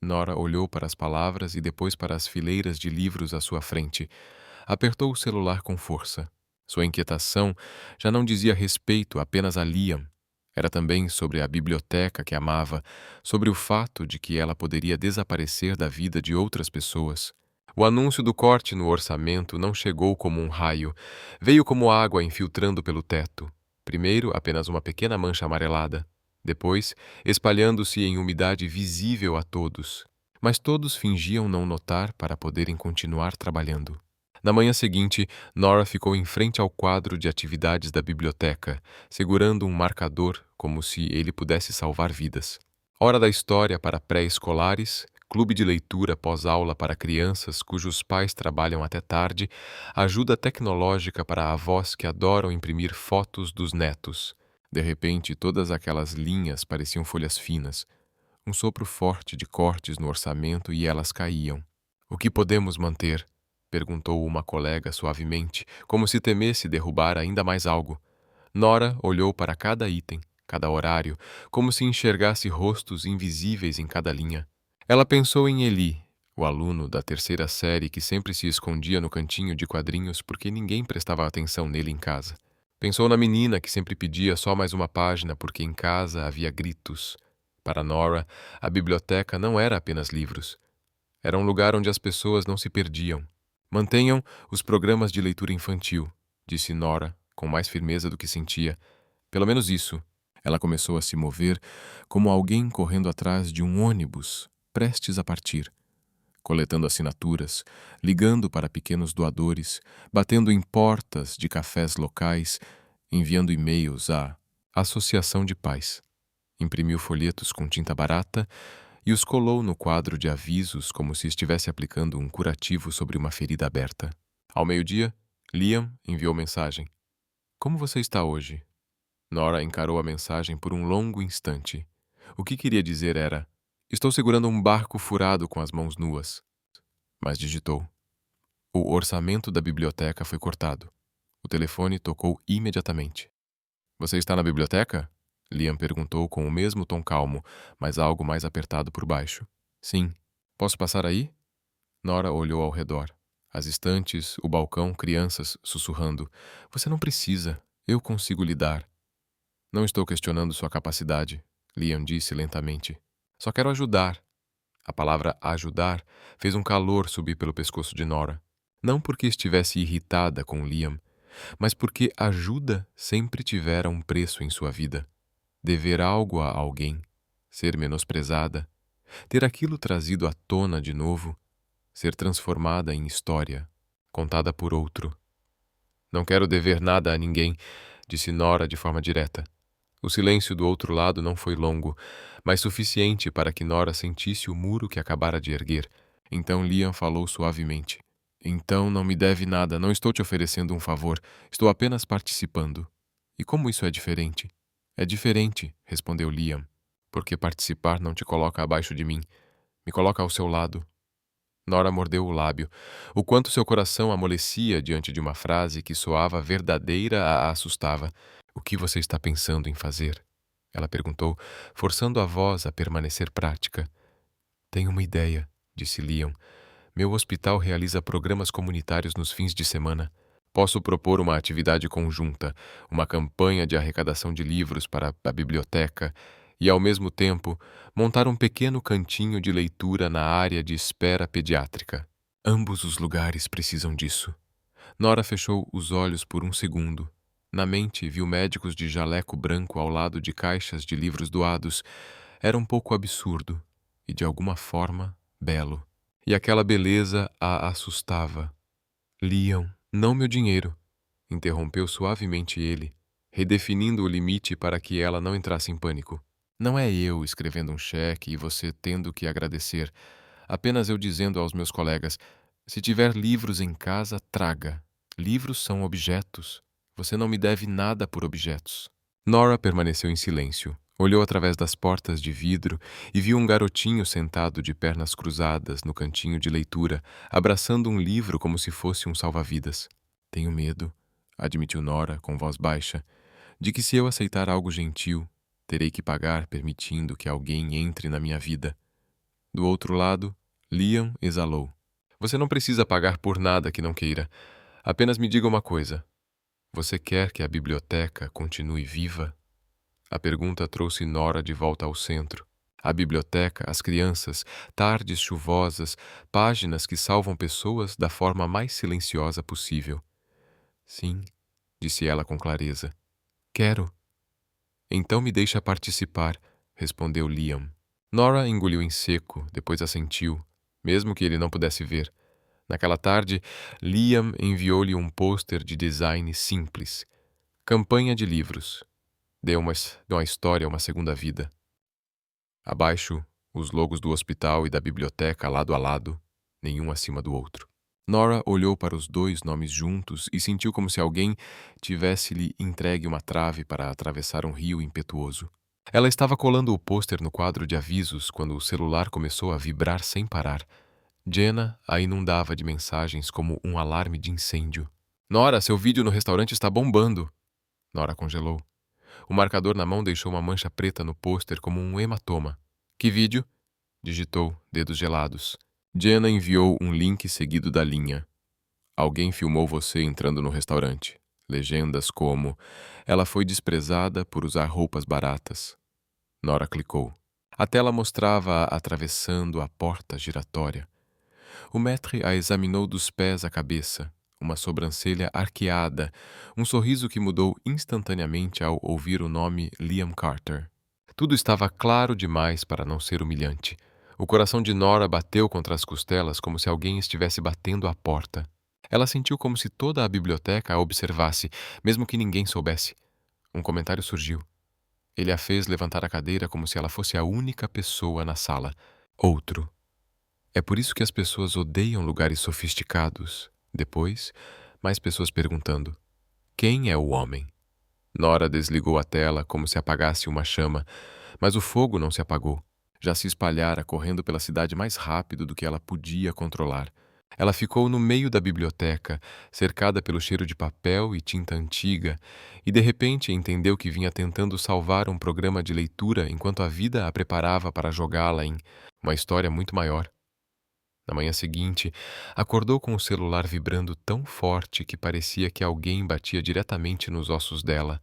Nora olhou para as palavras e depois para as fileiras de livros à sua frente. Apertou o celular com força. Sua inquietação já não dizia respeito apenas a Liam. Era também sobre a biblioteca que amava, sobre o fato de que ela poderia desaparecer da vida de outras pessoas. O anúncio do corte no orçamento não chegou como um raio. Veio como água infiltrando pelo teto. Primeiro, apenas uma pequena mancha amarelada. Depois, espalhando-se em umidade visível a todos. Mas todos fingiam não notar para poderem continuar trabalhando. Na manhã seguinte, Nora ficou em frente ao quadro de atividades da biblioteca, segurando um marcador como se ele pudesse salvar vidas. Hora da história para pré-escolares, clube de leitura pós-aula para crianças cujos pais trabalham até tarde, ajuda tecnológica para avós que adoram imprimir fotos dos netos. De repente, todas aquelas linhas pareciam folhas finas. Um sopro forte de cortes no orçamento e elas caíam. O que podemos manter? Perguntou uma colega suavemente, como se temesse derrubar ainda mais algo. Nora olhou para cada item, cada horário, como se enxergasse rostos invisíveis em cada linha. Ela pensou em Eli, o aluno da terceira série que sempre se escondia no cantinho de quadrinhos porque ninguém prestava atenção nele em casa. Pensou na menina que sempre pedia só mais uma página porque em casa havia gritos. Para Nora, a biblioteca não era apenas livros. Era um lugar onde as pessoas não se perdiam. Mantenham os programas de leitura infantil, disse Nora, com mais firmeza do que sentia. Pelo menos isso. Ela começou a se mover como alguém correndo atrás de um ônibus, prestes a partir. Coletando assinaturas, ligando para pequenos doadores, batendo em portas de cafés locais, enviando e-mails à Associação de Pais. Imprimiu folhetos com tinta barata e os colou no quadro de avisos como se estivesse aplicando um curativo sobre uma ferida aberta. Ao meio-dia, Liam enviou mensagem. Como você está hoje? Nora encarou a mensagem por um longo instante. O que queria dizer era: estou segurando um barco furado com as mãos nuas. Mas digitou. O orçamento da biblioteca foi cortado. O telefone tocou imediatamente. Você está na biblioteca? Liam perguntou com o mesmo tom calmo, mas algo mais apertado por baixo. Sim. Posso passar aí? Nora olhou ao redor. As estantes, o balcão, crianças sussurrando. Você não precisa. Eu consigo lidar. Não estou questionando sua capacidade, Liam disse lentamente. Só quero ajudar. A palavra ajudar fez um calor subir pelo pescoço de Nora. Não porque estivesse irritada com Liam, mas porque ajuda sempre tivera um preço em sua vida. Dever algo a alguém, ser menosprezada, ter aquilo trazido à tona de novo, ser transformada em história, contada por outro. Não quero dever nada a ninguém, disse Nora de forma direta. O silêncio do outro lado não foi longo, mas suficiente para que Nora sentisse o muro que acabara de erguer. Então Liam falou suavemente. Então não me deve nada, não estou te oferecendo um favor, estou apenas participando. E como isso é diferente? É diferente, respondeu Liam, porque participar não te coloca abaixo de mim, me coloca ao seu lado. Nora mordeu o lábio. O quanto seu coração amolecia diante de uma frase que soava verdadeira a assustava. O que você está pensando em fazer? Ela perguntou, forçando a voz a permanecer prática. Tenho uma ideia, disse Liam. Meu hospital realiza programas comunitários nos fins de semana. Posso propor uma atividade conjunta, uma campanha de arrecadação de livros para a biblioteca e, ao mesmo tempo, montar um pequeno cantinho de leitura na área de espera pediátrica. Ambos os lugares precisam disso. Nora fechou os olhos por um segundo. Na mente, viu médicos de jaleco branco ao lado de caixas de livros doados. Era um pouco absurdo e, de alguma forma, belo. E aquela beleza a assustava. Liam, não meu dinheiro, interrompeu suavemente ele, redefinindo o limite para que ela não entrasse em pânico. Não é eu escrevendo um cheque e você tendo que agradecer. Apenas eu dizendo aos meus colegas: se tiver livros em casa, traga. Livros são objetos. Você não me deve nada por objetos. Nora permaneceu em silêncio. Olhou através das portas de vidro e viu um garotinho sentado de pernas cruzadas no cantinho de leitura, abraçando um livro como se fosse um salva-vidas. Tenho medo, admitiu Nora com voz baixa, de que se eu aceitar algo gentil, terei que pagar permitindo que alguém entre na minha vida. Do outro lado, Liam exalou. Você não precisa pagar por nada que não queira. Apenas me diga uma coisa. Você quer que a biblioteca continue viva? A pergunta trouxe Nora de volta ao centro. A biblioteca, as crianças, tardes chuvosas, páginas que salvam pessoas da forma mais silenciosa possível. Sim, disse ela com clareza. Quero. Então me deixa participar, respondeu Liam. Nora engoliu em seco, depois assentiu, mesmo que ele não pudesse ver. Naquela tarde, Liam enviou-lhe um pôster de design simples. Campanha de livros. Deu à história uma segunda vida. Abaixo, os logos do hospital e da biblioteca lado a lado, nenhum acima do outro. Nora olhou para os dois nomes juntos e sentiu como se alguém tivesse-lhe entregue uma trave para atravessar um rio impetuoso. Ela estava colando o pôster no quadro de avisos quando o celular começou a vibrar sem parar. Jenna a inundava de mensagens como um alarme de incêndio. Nora, seu vídeo no restaurante está bombando. Nora congelou. O marcador na mão deixou uma mancha preta no pôster como um hematoma. Que vídeo? Digitou, dedos gelados. Jenna enviou um link seguido da linha. Alguém filmou você entrando no restaurante. Legendas como: ela foi desprezada por usar roupas baratas. Nora clicou. A tela mostrava-a atravessando a porta giratória. O maître a examinou dos pés à cabeça, uma sobrancelha arqueada, um sorriso que mudou instantaneamente ao ouvir o nome Liam Carter. Tudo estava claro demais para não ser humilhante. O coração de Nora bateu contra as costelas como se alguém estivesse batendo à porta. Ela sentiu como se toda a biblioteca a observasse, mesmo que ninguém soubesse. Um comentário surgiu. Ele a fez levantar a cadeira como se ela fosse a única pessoa na sala. Outro. É por isso que as pessoas odeiam lugares sofisticados. Depois, mais pessoas perguntando: quem é o homem? Nora desligou a tela como se apagasse uma chama, mas o fogo não se apagou. Já se espalhara correndo pela cidade mais rápido do que ela podia controlar. Ela ficou no meio da biblioteca, cercada pelo cheiro de papel e tinta antiga, e de repente entendeu que vinha tentando salvar um programa de leitura enquanto a vida a preparava para jogá-la em uma história muito maior. Na manhã seguinte, acordou com o celular vibrando tão forte que parecia que alguém batia diretamente nos ossos dela.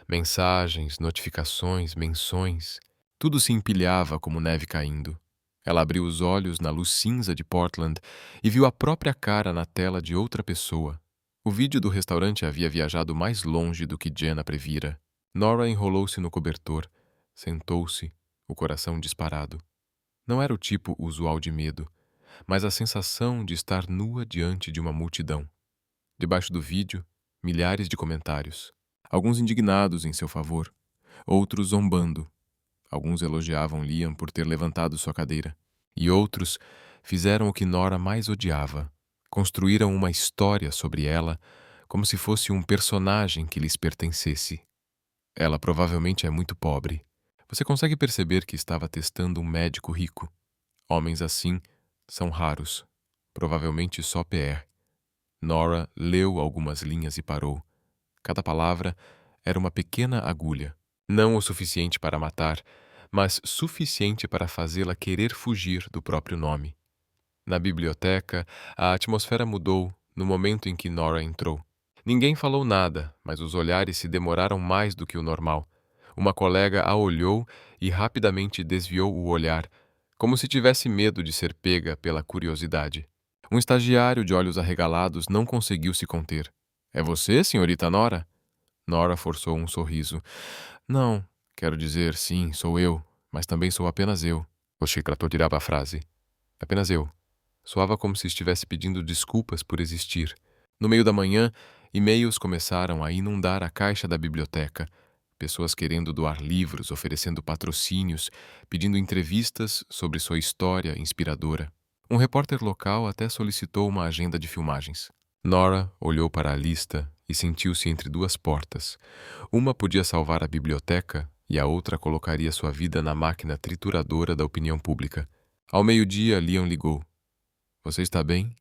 Mensagens, notificações, menções, tudo se empilhava como neve caindo. Ela abriu os olhos na luz cinza de Portland e viu a própria cara na tela de outra pessoa. O vídeo do restaurante havia viajado mais longe do que Jenna previra. Nora enrolou-se no cobertor, sentou-se, o coração disparado. Não era o tipo usual de medo, mas a sensação de estar nua diante de uma multidão. Debaixo do vídeo, milhares de comentários. Alguns indignados em seu favor, outros zombando. Alguns elogiavam Liam por ter levantado sua cadeira. E outros fizeram o que Nora mais odiava. Construíram uma história sobre ela como se fosse um personagem que lhes pertencesse. Ela provavelmente é muito pobre. Você consegue perceber que estava testando um médico rico. Homens assim são raros. Provavelmente só PR. Nora leu algumas linhas e parou. Cada palavra era uma pequena agulha. Não o suficiente para matar, mas suficiente para fazê-la querer fugir do próprio nome. Na biblioteca, a atmosfera mudou no momento em que Nora entrou. Ninguém falou nada, mas os olhares se demoraram mais do que o normal. Uma colega a olhou e rapidamente desviou o olhar, como se tivesse medo de ser pega pela curiosidade. Um estagiário de olhos arregalados não conseguiu se conter. É você, senhorita Nora? Nora forçou um sorriso. Não, quero dizer, sim, sou eu, mas também sou apenas eu. Oshika tortilhava a frase. Apenas eu. Soava como se estivesse pedindo desculpas por existir. No meio da manhã, e-mails começaram a inundar a caixa da biblioteca. Pessoas querendo doar livros, oferecendo patrocínios, pedindo entrevistas sobre sua história inspiradora. Um repórter local até solicitou uma agenda de filmagens. Nora olhou para a lista e sentiu-se entre duas portas. Uma podia salvar a biblioteca e a outra colocaria sua vida na máquina trituradora da opinião pública. Ao meio-dia, Leon ligou. Você está bem?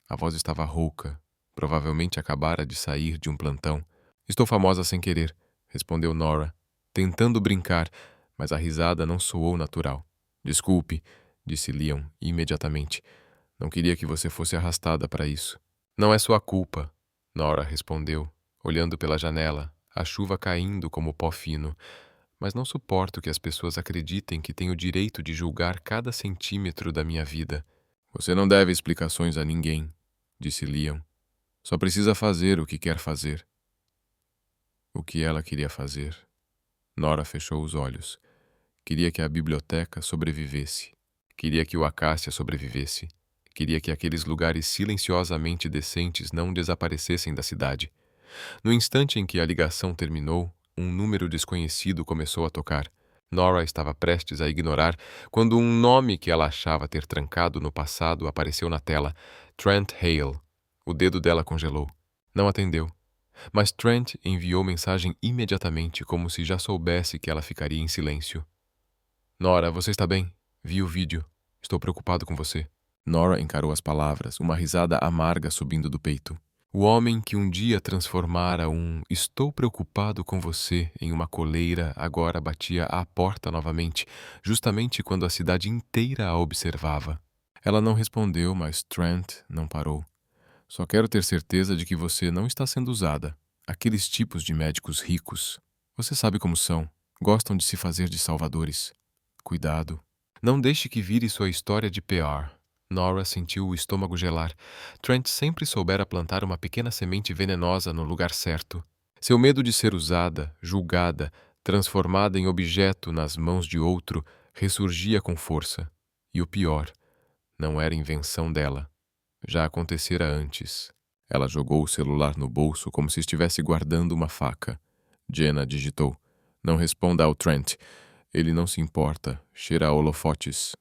A voz estava rouca. Provavelmente acabara de sair de um plantão. Estou famosa sem querer, respondeu Nora, tentando brincar, mas a risada não soou natural. Desculpe, disse Leon imediatamente. Não queria que você fosse arrastada para isso. Não é sua culpa, Nora respondeu, olhando pela janela, a chuva caindo como pó fino. Mas não suporto que as pessoas acreditem que tenho o direito de julgar cada centímetro da minha vida. Você não deve explicações a ninguém, disse Leon. Só precisa fazer o que quer fazer. O que ela queria fazer? Nora fechou os olhos. Queria que a biblioteca sobrevivesse. Queria que o Acácia sobrevivesse. Queria que aqueles lugares silenciosamente decentes não desaparecessem da cidade. No instante em que a ligação terminou, um número desconhecido começou a tocar. Nora estava prestes a ignorar quando um nome que ela achava ter trancado no passado apareceu na tela. Trent Hale. O dedo dela congelou. Não atendeu. Mas Trent enviou mensagem imediatamente, como se já soubesse que ela ficaria em silêncio. Nora, você está bem? Vi o vídeo. Estou preocupado com você. Nora encarou as palavras, uma risada amarga subindo do peito. O homem que um dia transformara um "estou preocupado com você" em uma coleira agora batia à porta novamente, justamente quando a cidade inteira a observava. Ela não respondeu, mas Trent não parou. Só quero ter certeza de que você não está sendo usada. Aqueles tipos de médicos ricos. Você sabe como são. Gostam de se fazer de salvadores. Cuidado. Não deixe que vire sua história de PR. Nora sentiu o estômago gelar. Trent sempre soubera plantar uma pequena semente venenosa no lugar certo. Seu medo de ser usada, julgada, transformada em objeto nas mãos de outro, ressurgia com força. E o pior, não era invenção dela. Já acontecera antes. Ela jogou o celular no bolso como se estivesse guardando uma faca. Jenna digitou. Não responda ao Trent. Ele não se importa. Cheira a holofotes.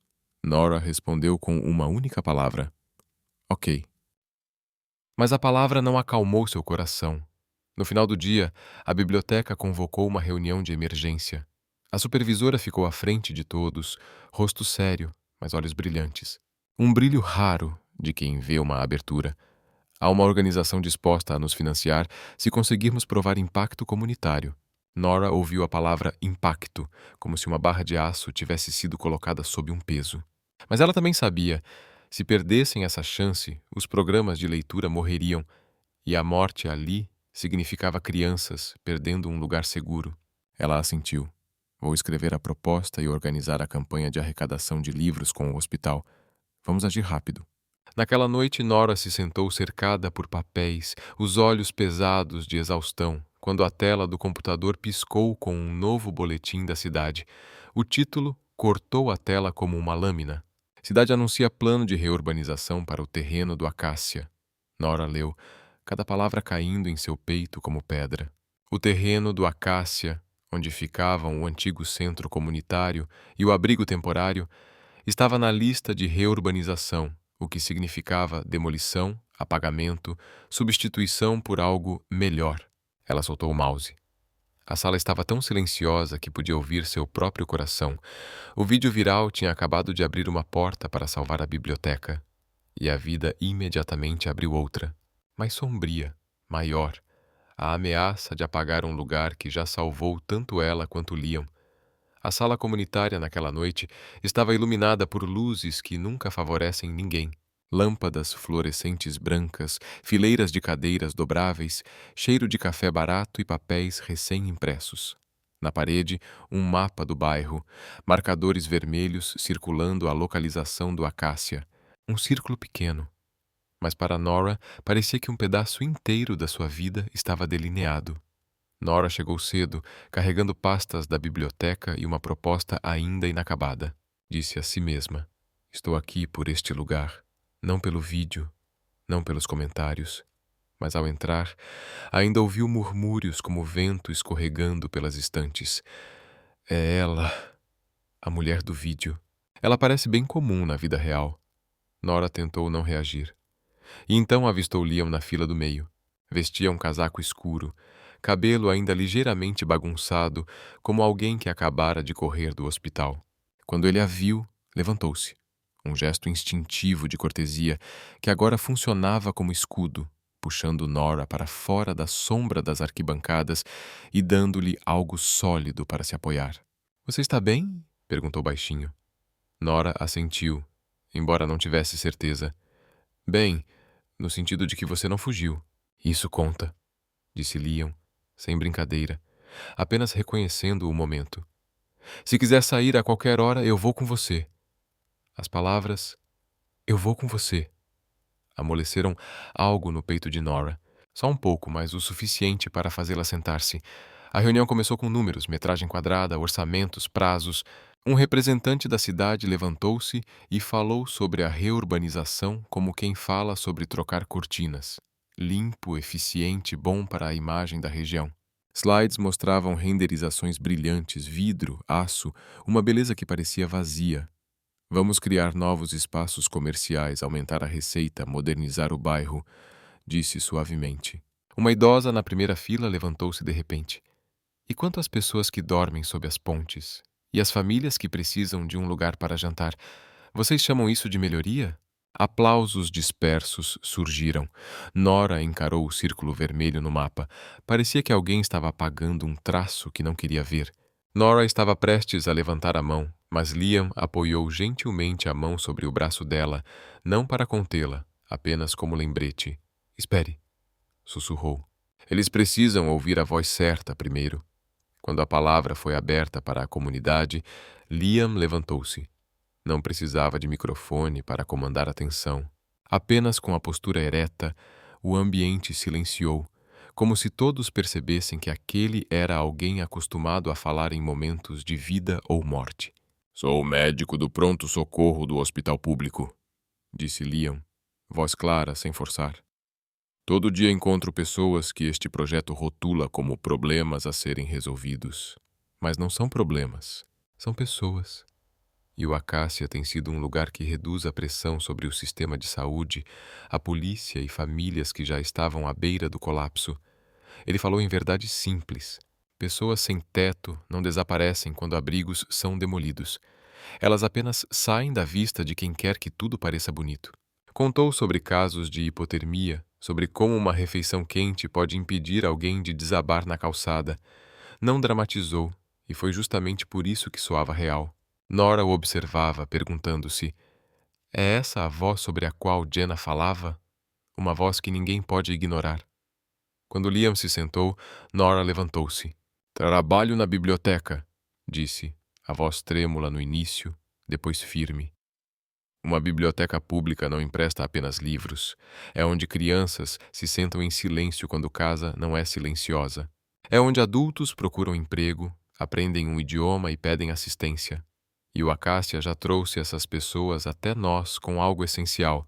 Nora respondeu com uma única palavra. Ok. Mas a palavra não acalmou seu coração. No final do dia, a biblioteca convocou uma reunião de emergência. A supervisora ficou à frente de todos, rosto sério, mas olhos brilhantes. Um brilho raro de quem vê uma abertura. Há uma organização disposta a nos financiar se conseguirmos provar impacto comunitário. Nora ouviu a palavra impacto, como se uma barra de aço tivesse sido colocada sob um peso. Mas ela também sabia, se perdessem essa chance, os programas de leitura morreriam, e a morte ali significava crianças perdendo um lugar seguro. Ela assentiu. Vou escrever a proposta e organizar a campanha de arrecadação de livros com o hospital. Vamos agir rápido. Naquela noite, Nora se sentou cercada por papéis, os olhos pesados de exaustão, quando a tela do computador piscou com um novo boletim da cidade. O título cortou a tela como uma lâmina. Cidade anuncia plano de reurbanização para o terreno do Acácia. Nora leu, cada palavra caindo em seu peito como pedra. O terreno do Acácia, onde ficavam o antigo centro comunitário e o abrigo temporário, estava na lista de reurbanização, o que significava demolição, apagamento, substituição por algo melhor. Ela soltou o mouse. A sala estava tão silenciosa que podia ouvir seu próprio coração. O vídeo viral tinha acabado de abrir uma porta para salvar a biblioteca. E a vida imediatamente abriu outra, mais sombria, maior. A ameaça de apagar um lugar que já salvou tanto ela quanto Leon. A sala comunitária naquela noite estava iluminada por luzes que nunca favorecem ninguém. Lâmpadas fluorescentes brancas, fileiras de cadeiras dobráveis, cheiro de café barato e papéis recém-impressos. Na parede, um mapa do bairro, marcadores vermelhos circulando a localização do Acácia. Um círculo pequeno. Mas para Nora, parecia que um pedaço inteiro da sua vida estava delineado. Nora chegou cedo, carregando pastas da biblioteca e uma proposta ainda inacabada. Disse a si mesma: estou aqui por este lugar, não pelo vídeo, não pelos comentários. Mas ao entrar, ainda ouviu murmúrios como vento escorregando pelas estantes. É ela, a mulher do vídeo. Ela parece bem comum na vida real. Nora tentou não reagir. E então avistou Liam na fila do meio. Vestia um casaco escuro, cabelo ainda ligeiramente bagunçado, como alguém que acabara de correr do hospital. Quando ele a viu, levantou-se. Um gesto instintivo de cortesia que agora funcionava como escudo, puxando Nora para fora da sombra das arquibancadas e dando-lhe algo sólido para se apoiar. Você está bem? Perguntou baixinho. Nora assentiu, embora não tivesse certeza. Bem, no sentido de que você não fugiu. Isso conta, disse Liam, sem brincadeira, apenas reconhecendo o momento. Se quiser sair a qualquer hora, eu vou com você. As palavras, eu vou com você, amoleceram algo no peito de Nora. Só um pouco, mas o suficiente para fazê-la sentar-se. A reunião começou com números, metragem quadrada, orçamentos, prazos. Um representante da cidade levantou-se e falou sobre a reurbanização como quem fala sobre trocar cortinas. Limpo, eficiente, bom para a imagem da região. Slides mostravam renderizações brilhantes, vidro, aço, uma beleza que parecia vazia. Vamos criar novos espaços comerciais, aumentar a receita, modernizar o bairro, disse suavemente. Uma idosa na primeira fila levantou-se de repente. E quanto às pessoas que dormem sob as pontes? E as famílias que precisam de um lugar para jantar? Vocês chamam isso de melhoria? Aplausos dispersos surgiram. Nora encarou o círculo vermelho no mapa. Parecia que alguém estava apagando um traço que não queria ver. Nora estava prestes a levantar a mão, mas Liam apoiou gentilmente a mão sobre o braço dela, não para contê-la, apenas como lembrete. Espere, sussurrou. Eles precisam ouvir a voz certa primeiro. Quando a palavra foi aberta para a comunidade, Liam levantou-se. Não precisava de microfone para comandar atenção. Apenas com a postura ereta, o ambiente silenciou, como se todos percebessem que aquele era alguém acostumado a falar em momentos de vida ou morte. Sou o médico do pronto-socorro do hospital público, disse Liam, voz clara, sem forçar. Todo dia encontro pessoas que este projeto rotula como problemas a serem resolvidos. Mas não são problemas, são pessoas. E o Acácia tem sido um lugar que reduz a pressão sobre o sistema de saúde, a polícia e famílias que já estavam à beira do colapso. Ele falou em verdade simples. Pessoas sem teto não desaparecem quando abrigos são demolidos. Elas apenas saem da vista de quem quer que tudo pareça bonito. Contou sobre casos de hipotermia, sobre como uma refeição quente pode impedir alguém de desabar na calçada. Não dramatizou, e foi justamente por isso que soava real. Nora o observava, perguntando-se: é essa a voz sobre a qual Jenna falava? Uma voz que ninguém pode ignorar. Quando Liam se sentou, Nora levantou-se. Trabalho na biblioteca, disse, a voz trêmula no início, depois firme. Uma biblioteca pública não empresta apenas livros. É onde crianças se sentam em silêncio quando casa não é silenciosa. É onde adultos procuram emprego, aprendem um idioma e pedem assistência. E o Acácia já trouxe essas pessoas até nós com algo essencial,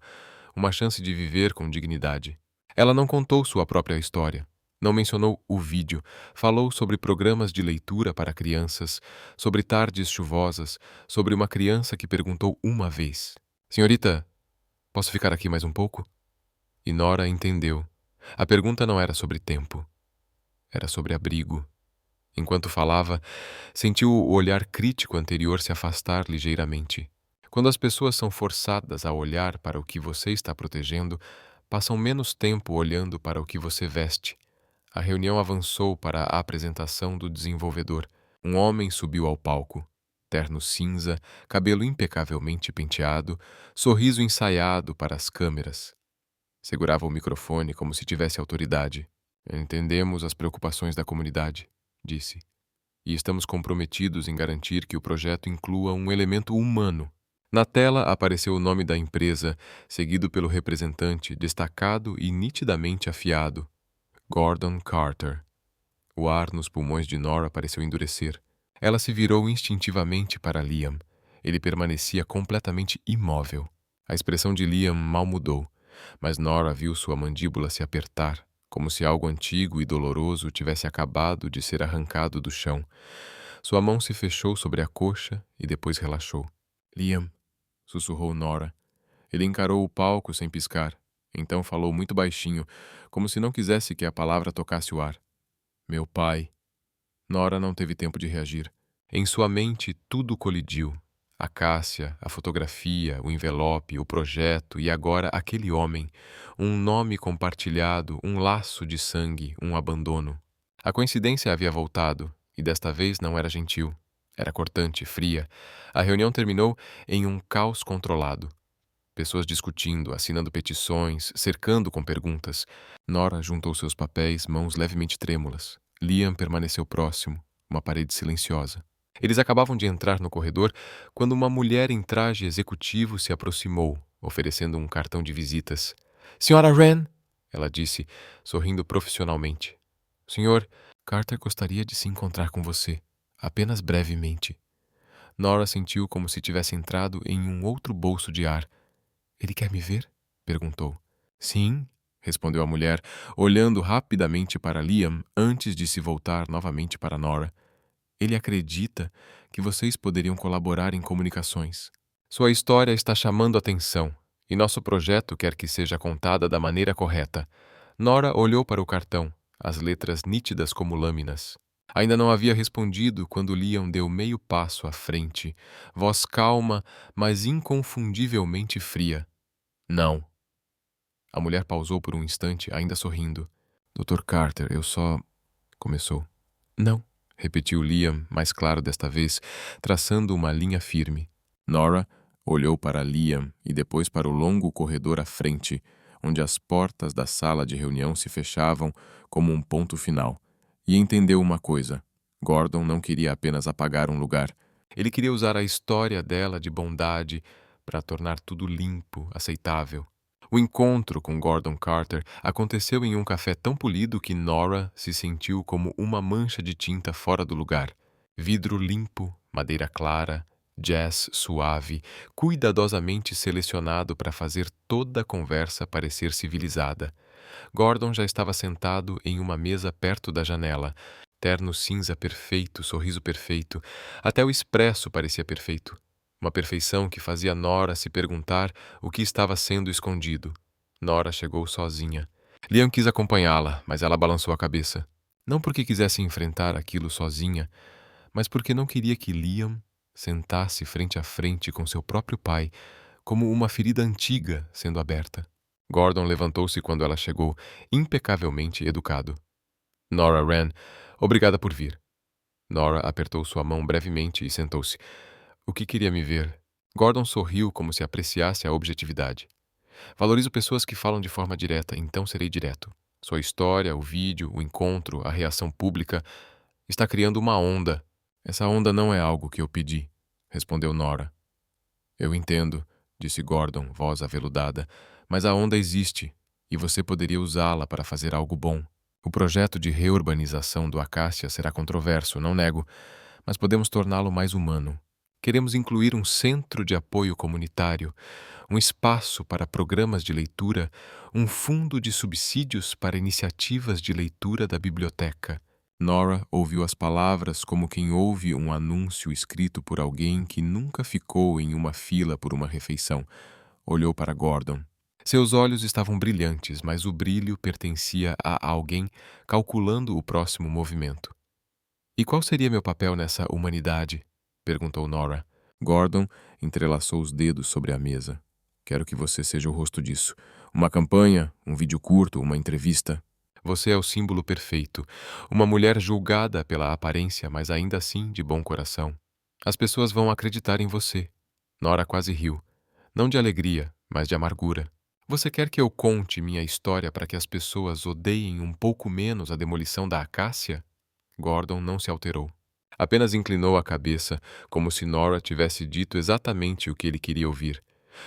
uma chance de viver com dignidade. Ela não contou sua própria história, não mencionou o vídeo, falou sobre programas de leitura para crianças, sobre tardes chuvosas, sobre uma criança que perguntou uma vez: Senhorita, posso ficar aqui mais um pouco? E Nora entendeu. A pergunta não era sobre tempo, era sobre abrigo. Enquanto falava, sentiu o olhar crítico anterior se afastar ligeiramente. Quando as pessoas são forçadas a olhar para o que você está protegendo, passam menos tempo olhando para o que você veste. A reunião avançou para a apresentação do desenvolvedor. Um homem subiu ao palco. Terno cinza, cabelo impecavelmente penteado, sorriso ensaiado para as câmeras. Segurava o microfone como se tivesse autoridade. Entendemos as preocupações da comunidade, disse, e estamos comprometidos em garantir que o projeto inclua um elemento humano. Na tela apareceu o nome da empresa, seguido pelo representante, destacado e nitidamente afiado, Gordon Carter. O ar nos pulmões de Nora pareceu endurecer. Ela se virou instintivamente para Liam. Ele permanecia completamente imóvel. A expressão de Liam mal mudou, mas Nora viu sua mandíbula se apertar, como se algo antigo e doloroso tivesse acabado de ser arrancado do chão. Sua mão se fechou sobre a coxa e depois relaxou. Liam, sussurrou Nora. Ele encarou o palco sem piscar. Então falou muito baixinho, como se não quisesse que a palavra tocasse o ar. Meu pai. Nora não teve tempo de reagir. Em sua mente tudo colidiu. A Cássia, a fotografia, o envelope, o projeto e agora aquele homem. Um nome compartilhado, um laço de sangue, um abandono. A coincidência havia voltado, e desta vez não era gentil. Era cortante, fria. A reunião terminou em um caos controlado. Pessoas discutindo, assinando petições, cercando com perguntas. Nora juntou seus papéis, mãos levemente trêmulas. Liam permaneceu próximo, uma parede silenciosa. Eles acabavam de entrar no corredor quando uma mulher em traje executivo se aproximou, oferecendo um cartão de visitas. Senhora Wren, ela disse, sorrindo profissionalmente. Senhor, Carter gostaria de se encontrar com você, apenas brevemente. Nora sentiu como se tivesse entrado em um outro bolso de ar. Ele quer me ver? Perguntou. Sim, respondeu a mulher, olhando rapidamente para Liam antes de se voltar novamente para Nora. Ele acredita que vocês poderiam colaborar em comunicações. Sua história está chamando atenção, e nosso projeto quer que seja contada da maneira correta. Nora olhou para o cartão, as letras nítidas como lâminas. Ainda não havia respondido quando Liam deu meio passo à frente, voz calma, mas inconfundivelmente fria. Não. A mulher pausou por um instante, ainda sorrindo. Dr. Carter, eu só... Começou. Não, repetiu Liam, mais claro desta vez, traçando uma linha firme. Nora olhou para Liam e depois para o longo corredor à frente, onde as portas da sala de reunião se fechavam como um ponto final, e entendeu uma coisa. Gordon não queria apenas apagar um lugar. Ele queria usar a história dela de bondade para tornar tudo limpo, aceitável. O encontro com Gordon Carter aconteceu em um café tão polido que Nora se sentiu como uma mancha de tinta fora do lugar. Vidro limpo, madeira clara, jazz suave, cuidadosamente selecionado para fazer toda a conversa parecer civilizada. Gordon já estava sentado em uma mesa perto da janela. Terno cinza perfeito, sorriso perfeito. Até o expresso parecia perfeito. Uma perfeição que fazia Nora se perguntar o que estava sendo escondido. Nora chegou sozinha. Liam quis acompanhá-la, mas ela balançou a cabeça. Não porque quisesse enfrentar aquilo sozinha, mas porque não queria que Liam sentasse frente a frente com seu próprio pai, como uma ferida antiga sendo aberta. Gordon levantou-se quando ela chegou, impecavelmente educado. Nora Wren, obrigada por vir. Nora apertou sua mão brevemente e sentou-se. O que queria me ver? Gordon sorriu como se apreciasse a objetividade. Valorizo pessoas que falam de forma direta, então serei direto. Sua história, o vídeo, o encontro, a reação pública está criando uma onda. Essa onda não é algo que eu pedi, respondeu Nora. Eu entendo, disse Gordon, voz aveludada, mas a onda existe e você poderia usá-la para fazer algo bom. O projeto de reurbanização do Acácia será controverso, não nego, mas podemos torná-lo mais humano. Queremos incluir um centro de apoio comunitário, um espaço para programas de leitura, um fundo de subsídios para iniciativas de leitura da biblioteca. Nora ouviu as palavras como quem ouve um anúncio escrito por alguém que nunca ficou em uma fila por uma refeição. Olhou para Gordon. Seus olhos estavam brilhantes, mas o brilho pertencia a alguém calculando o próximo movimento. E qual seria meu papel nessa humanidade? Perguntou Nora. Gordon entrelaçou os dedos sobre a mesa. Quero que você seja o rosto disso. Uma campanha, um vídeo curto, uma entrevista. Você é o símbolo perfeito. Uma mulher julgada pela aparência, mas ainda assim de bom coração. As pessoas vão acreditar em você. Nora quase riu. Não de alegria, mas de amargura. Você quer que eu conte minha história para que as pessoas odeiem um pouco menos a demolição da Acácia? Gordon não se alterou. Apenas inclinou a cabeça, como se Nora tivesse dito exatamente o que ele queria ouvir.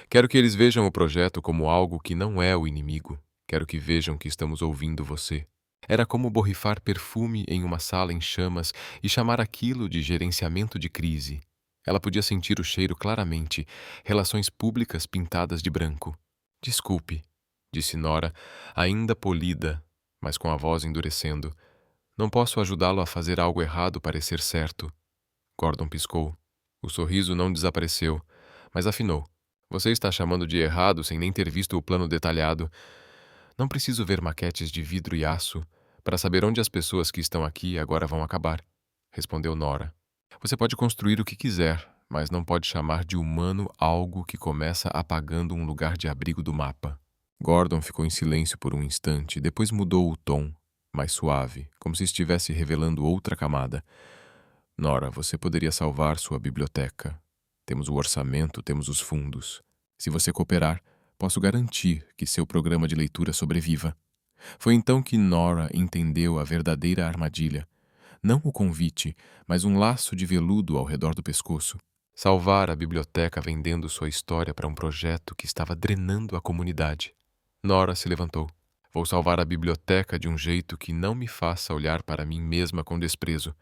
Quero que eles vejam o projeto como algo que não é o inimigo. Quero que vejam que estamos ouvindo você. Era como borrifar perfume em uma sala em chamas e chamar aquilo de gerenciamento de crise. Ela podia sentir o cheiro claramente, relações públicas pintadas de branco. Desculpe, disse Nora, ainda polida, mas com a voz endurecendo. Não posso ajudá-lo a fazer algo errado parecer certo. Gordon piscou. O sorriso não desapareceu, mas afinou. Você está chamando de errado sem nem ter visto o plano detalhado. Não preciso ver maquetes de vidro e aço para saber onde as pessoas que estão aqui agora vão acabar, respondeu Nora. Você pode construir o que quiser, mas não pode chamar de humano algo que começa apagando um lugar de abrigo do mapa. Gordon ficou em silêncio por um instante, depois mudou o tom, mais suave, como se estivesse revelando outra camada. Nora, você poderia salvar sua biblioteca. Temos o orçamento, temos os fundos. Se você cooperar, posso garantir que seu programa de leitura sobreviva. Foi então que Nora entendeu a verdadeira armadilha. Não o convite, mas um laço de veludo ao redor do pescoço. Salvar a biblioteca vendendo sua história para um projeto que estava drenando a comunidade. Nora se levantou. Vou salvar a biblioteca de um jeito que não me faça olhar para mim mesma com desprezo.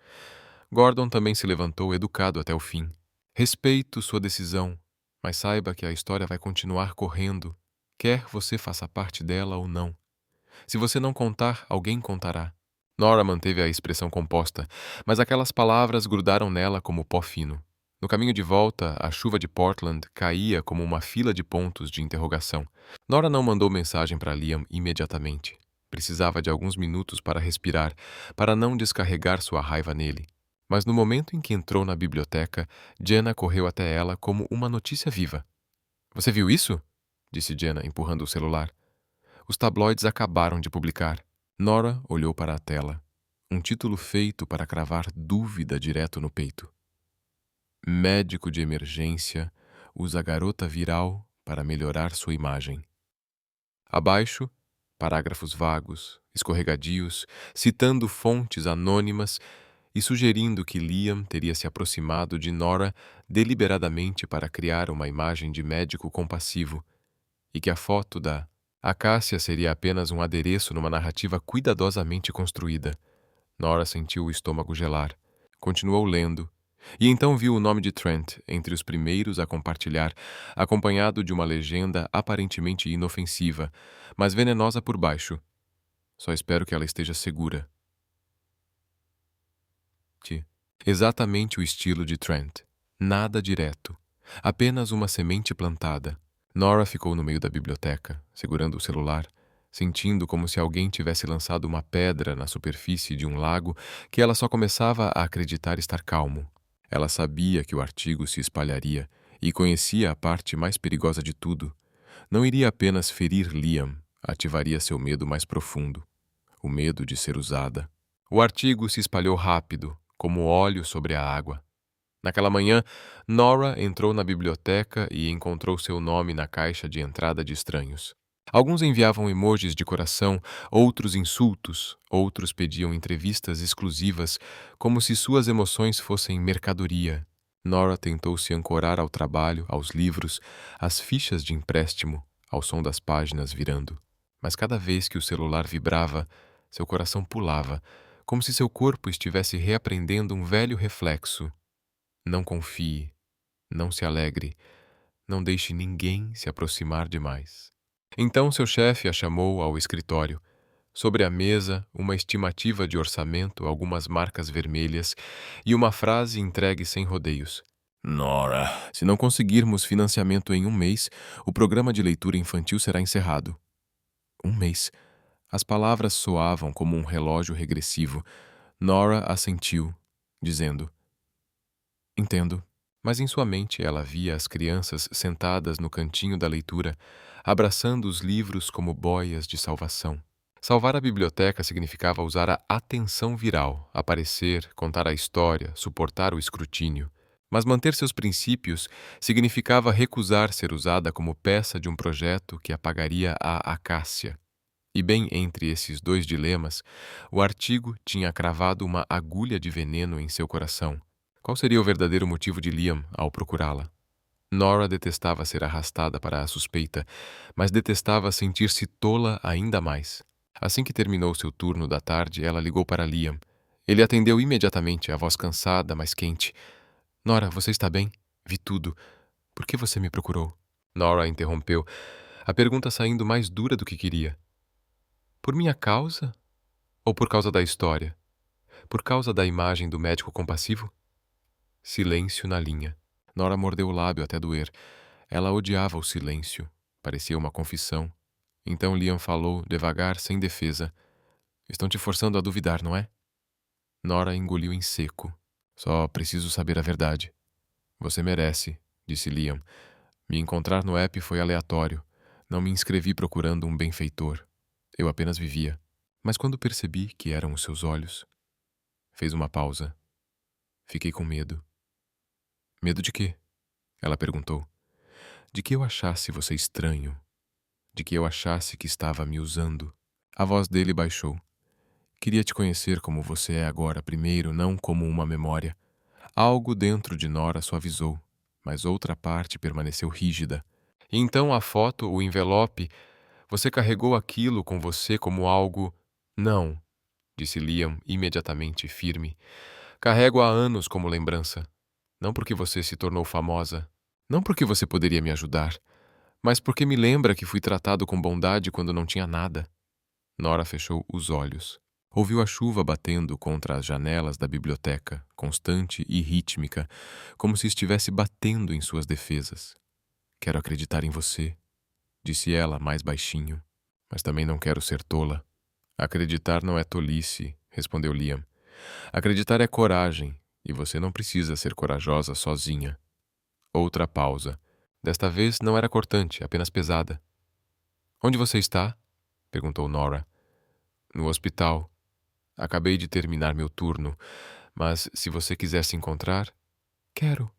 Gordon também se levantou, educado até o fim. Respeito sua decisão, mas saiba que a história vai continuar correndo, quer você faça parte dela ou não. Se você não contar, alguém contará. Nora manteve a expressão composta, mas aquelas palavras grudaram nela como pó fino. No caminho de volta, a chuva de Portland caía como uma fila de pontos de interrogação. Nora não mandou mensagem para Liam imediatamente. Precisava de alguns minutos para respirar, para não descarregar sua raiva nele. Mas no momento em que entrou na biblioteca, Jenna correu até ela como uma notícia viva. — Você viu isso? Disse Jenna, empurrando o celular. Os tabloides acabaram de publicar. Nora olhou para a tela. Um título feito para cravar dúvida direto no peito. Médico de emergência usa garota viral para melhorar sua imagem. Abaixo, parágrafos vagos, escorregadios, citando fontes anônimas e sugerindo que Liam teria se aproximado de Nora deliberadamente para criar uma imagem de médico compassivo e que a foto da Acácia seria apenas um adereço numa narrativa cuidadosamente construída. Nora sentiu o estômago gelar. Continuou lendo, e então viu o nome de Trent entre os primeiros a compartilhar, acompanhado de uma legenda aparentemente inofensiva, mas venenosa por baixo. Só espero que ela esteja segura. Exatamente o estilo de Trent. Nada direto. Apenas uma semente plantada. Nora ficou no meio da biblioteca, segurando o celular, sentindo como se alguém tivesse lançado uma pedra na superfície de um lago que ela só começava a acreditar estar calmo. Ela sabia que o artigo se espalharia e conhecia a parte mais perigosa de tudo. Não iria apenas ferir Liam, ativaria seu medo mais profundo, o medo de ser usada. O artigo se espalhou rápido, como óleo sobre a água. Naquela manhã, Nora entrou na biblioteca e encontrou seu nome na caixa de entrada de estranhos. Alguns enviavam emojis de coração, outros insultos, outros pediam entrevistas exclusivas, como se suas emoções fossem mercadoria. Nora tentou se ancorar ao trabalho, aos livros, às fichas de empréstimo, ao som das páginas virando. Mas cada vez que o celular vibrava, seu coração pulava, como se seu corpo estivesse reaprendendo um velho reflexo. Não confie, não se alegre, não deixe ninguém se aproximar demais. Então seu chefe a chamou ao escritório. Sobre a mesa, uma estimativa de orçamento, algumas marcas vermelhas e uma frase entregue sem rodeios. Nora, se não conseguirmos financiamento em um mês, o programa de leitura infantil será encerrado. Um mês. As palavras soavam como um relógio regressivo. Nora assentiu, dizendo: Entendo. Mas em sua mente ela via as crianças sentadas no cantinho da leitura, abraçando os livros como boias de salvação. Salvar a biblioteca significava usar a atenção viral, aparecer, contar a história, suportar o escrutínio. Mas manter seus princípios significava recusar ser usada como peça de um projeto que apagaria a Acácia. E bem entre esses dois dilemas, o artigo tinha cravado uma agulha de veneno em seu coração. Qual seria o verdadeiro motivo de Liam ao procurá-la? Nora detestava ser arrastada para a suspeita, mas detestava sentir-se tola ainda mais. Assim que terminou seu turno da tarde, ela ligou para Liam. Ele atendeu imediatamente, a voz cansada, mas quente. Nora, você está bem? Vi tudo. Por que você me procurou? Nora interrompeu, a pergunta saindo mais dura do que queria. Por minha causa? Ou por causa da história? Por causa da imagem do médico compassivo? Silêncio na linha. Nora mordeu o lábio até doer. Ela odiava o silêncio. Parecia uma confissão. Então Liam falou, devagar, sem defesa. Estão te forçando a duvidar, não é? Nora engoliu em seco. Só preciso saber a verdade. Você merece, disse Liam. Me encontrar no app foi aleatório. Não me inscrevi procurando um benfeitor. Eu apenas vivia. Mas quando percebi que eram os seus olhos... Fez uma pausa. Fiquei com medo. Medo de quê? Ela perguntou. De que eu achasse você estranho. De que eu achasse que estava me usando. A voz dele baixou. Queria te conhecer como você é agora primeiro, não como uma memória. Algo dentro de Nora suavizou, mas outra parte permaneceu rígida. E então a foto, o envelope, você carregou aquilo com você como algo... Não, disse Liam imediatamente firme. Carrego há anos como lembrança. Não porque você se tornou famosa, não porque você poderia me ajudar, mas porque me lembra que fui tratado com bondade quando não tinha nada. Nora fechou os olhos. Ouviu a chuva batendo contra as janelas da biblioteca, constante e rítmica, como se estivesse batendo em suas defesas. Quero acreditar em você, disse ela mais baixinho, mas também não quero ser tola. Acreditar não é tolice, respondeu Liam. Acreditar é coragem, e você não precisa ser corajosa sozinha. Outra pausa. Desta vez não era cortante, apenas pesada. Onde você está? Perguntou Nora. No hospital. Acabei de terminar meu turno, mas se você quiser se encontrar... Quero,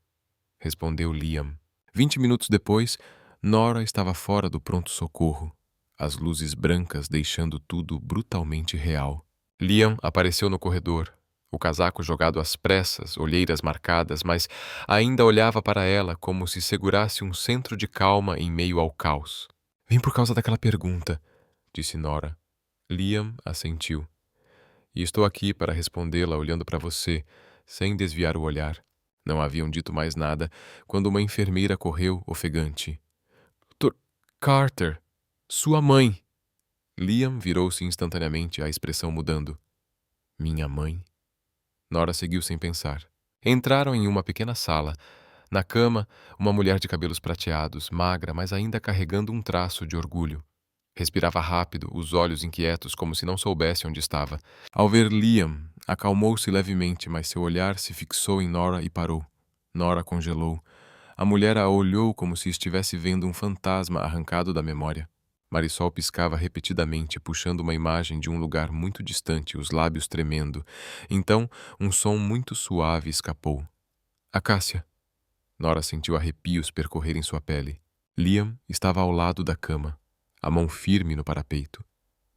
respondeu Liam. 20 minutos depois, Nora estava fora do pronto-socorro, as luzes brancas deixando tudo brutalmente real. Liam apareceu no corredor, o casaco jogado às pressas, olheiras marcadas, mas ainda olhava para ela como se segurasse um centro de calma em meio ao caos. Vim por causa daquela pergunta, disse Nora. Liam assentiu. E estou aqui para respondê-la olhando para você, sem desviar o olhar. Não haviam dito mais nada quando uma enfermeira correu, ofegante. Dr. Carter, sua mãe! Liam virou-se instantaneamente, a expressão mudando. Minha mãe? Nora seguiu sem pensar. Entraram em uma pequena sala. Na cama, uma mulher de cabelos prateados, magra, mas ainda carregando um traço de orgulho. Respirava rápido, os olhos inquietos, como se não soubesse onde estava. Ao ver Liam, acalmou-se levemente, mas seu olhar se fixou em Nora e parou. Nora congelou. A mulher a olhou como se estivesse vendo um fantasma arrancado da memória. Marisol piscava repetidamente, puxando uma imagem de um lugar muito distante, os lábios tremendo. Então, um som muito suave escapou. Acácia. Nora sentiu arrepios percorrerem sua pele. Liam estava ao lado da cama, a mão firme no parapeito.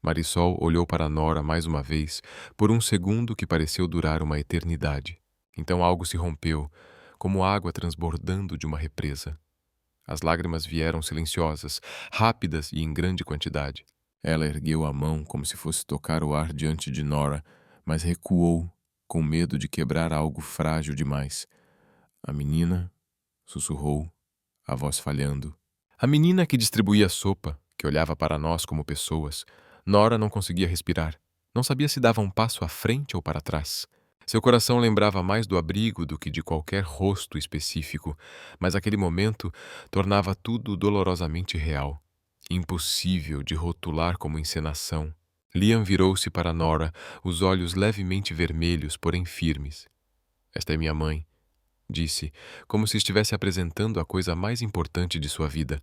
Marisol olhou para Nora mais uma vez, por um segundo que pareceu durar uma eternidade. Então algo se rompeu, como água transbordando de uma represa. As lágrimas vieram silenciosas, rápidas e em grande quantidade. Ela ergueu a mão como se fosse tocar o ar diante de Nora, mas recuou, com medo de quebrar algo frágil demais. A menina, sussurrou, a voz falhando. A menina que distribuía sopa, que olhava para nós como pessoas. Nora não conseguia respirar. Não sabia se dava um passo à frente ou para trás. Seu coração lembrava mais do abrigo do que de qualquer rosto específico, mas aquele momento tornava tudo dolorosamente real. Impossível de rotular como encenação. Liam virou-se para Nora, os olhos levemente vermelhos, porém firmes. Esta é minha mãe, disse, como se estivesse apresentando a coisa mais importante de sua vida.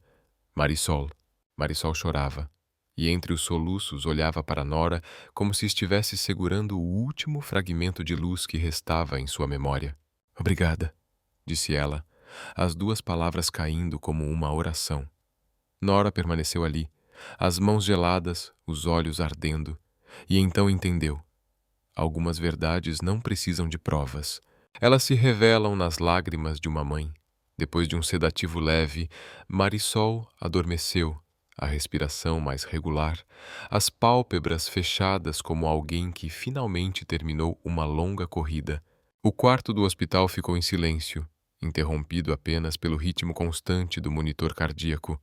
Marisol. Marisol chorava, e entre os soluços olhava para Nora como se estivesse segurando o último fragmento de luz que restava em sua memória. Obrigada, disse ela, as duas palavras caindo como uma oração. Nora permaneceu ali, as mãos geladas, os olhos ardendo, e então entendeu. Algumas verdades não precisam de provas. Elas se revelam nas lágrimas de uma mãe. Depois de um sedativo leve, Marisol adormeceu, a respiração mais regular, as pálpebras fechadas como alguém que finalmente terminou uma longa corrida. O quarto do hospital ficou em silêncio, interrompido apenas pelo ritmo constante do monitor cardíaco,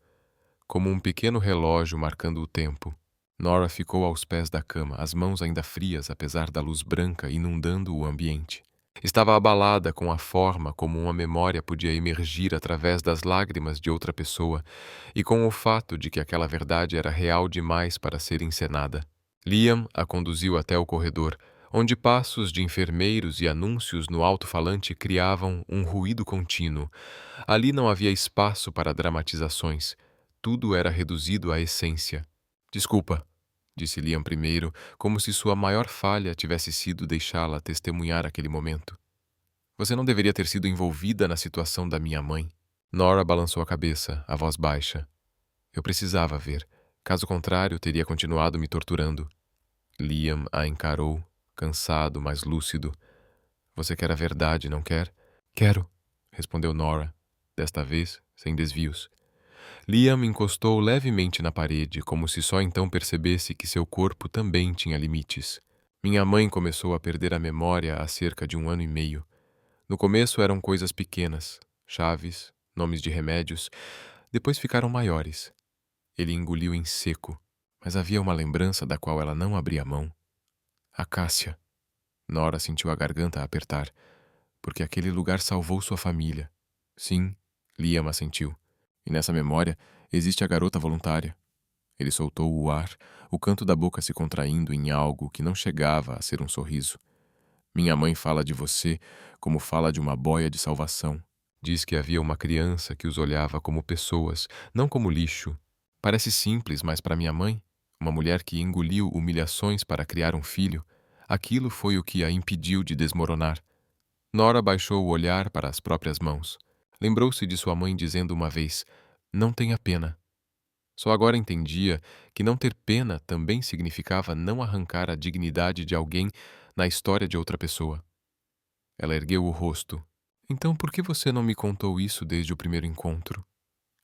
como um pequeno relógio marcando o tempo. Nora ficou aos pés da cama, as mãos ainda frias apesar da luz branca inundando o ambiente. Estava abalada com a forma como uma memória podia emergir através das lágrimas de outra pessoa e com o fato de que aquela verdade era real demais para ser encenada. Liam a conduziu até o corredor, onde passos de enfermeiros e anúncios no alto-falante criavam um ruído contínuo. Ali não havia espaço para dramatizações. Tudo era reduzido à essência. Desculpa, disse Liam primeiro, como se sua maior falha tivesse sido deixá-la testemunhar aquele momento. Você não deveria ter sido envolvida na situação da minha mãe. Nora balançou a cabeça, a voz baixa. Eu precisava ver. Caso contrário, teria continuado me torturando. Liam a encarou, cansado, mas lúcido. Você quer a verdade, não quer? Quero, respondeu Nora, desta vez sem desvios. Liam encostou levemente na parede, como se só então percebesse que seu corpo também tinha limites. Minha mãe começou a perder a memória há cerca de 1 ano e meio. No começo eram coisas pequenas, chaves, nomes de remédios. Depois ficaram maiores. Ele engoliu em seco, mas havia uma lembrança da qual ela não abria mão. A Cássia. Nora sentiu a garganta apertar, porque aquele lugar salvou sua família. Sim, Liam assentiu. E nessa memória existe a garota voluntária. Ele soltou o ar, o canto da boca se contraindo em algo que não chegava a ser um sorriso. Minha mãe fala de você como fala de uma boia de salvação. Diz que havia uma criança que os olhava como pessoas, não como lixo. Parece simples, mas para minha mãe, uma mulher que engoliu humilhações para criar um filho, aquilo foi o que a impediu de desmoronar. Nora baixou o olhar para as próprias mãos. Lembrou-se de sua mãe dizendo uma vez, não tenha pena. Só agora entendia que não ter pena também significava não arrancar a dignidade de alguém na história de outra pessoa. Ela ergueu o rosto. Então por que você não me contou isso desde o primeiro encontro?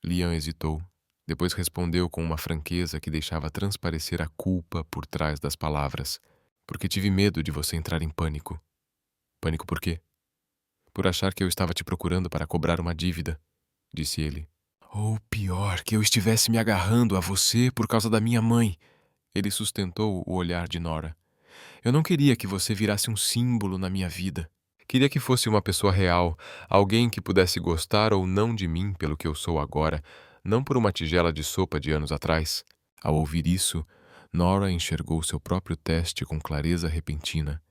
Liam hesitou. Depois respondeu com uma franqueza que deixava transparecer a culpa por trás das palavras. Porque tive medo de você entrar em pânico. Pânico por quê? Por achar que eu estava te procurando para cobrar uma dívida, disse ele. Ou pior, que eu estivesse me agarrando a você por causa da minha mãe. Ele sustentou o olhar de Nora. Eu não queria que você virasse um símbolo na minha vida. Queria que fosse uma pessoa real, alguém que pudesse gostar ou não de mim pelo que eu sou agora, não por uma tigela de sopa de anos atrás. Ao ouvir isso, Nora enxergou seu próprio teste com clareza repentina.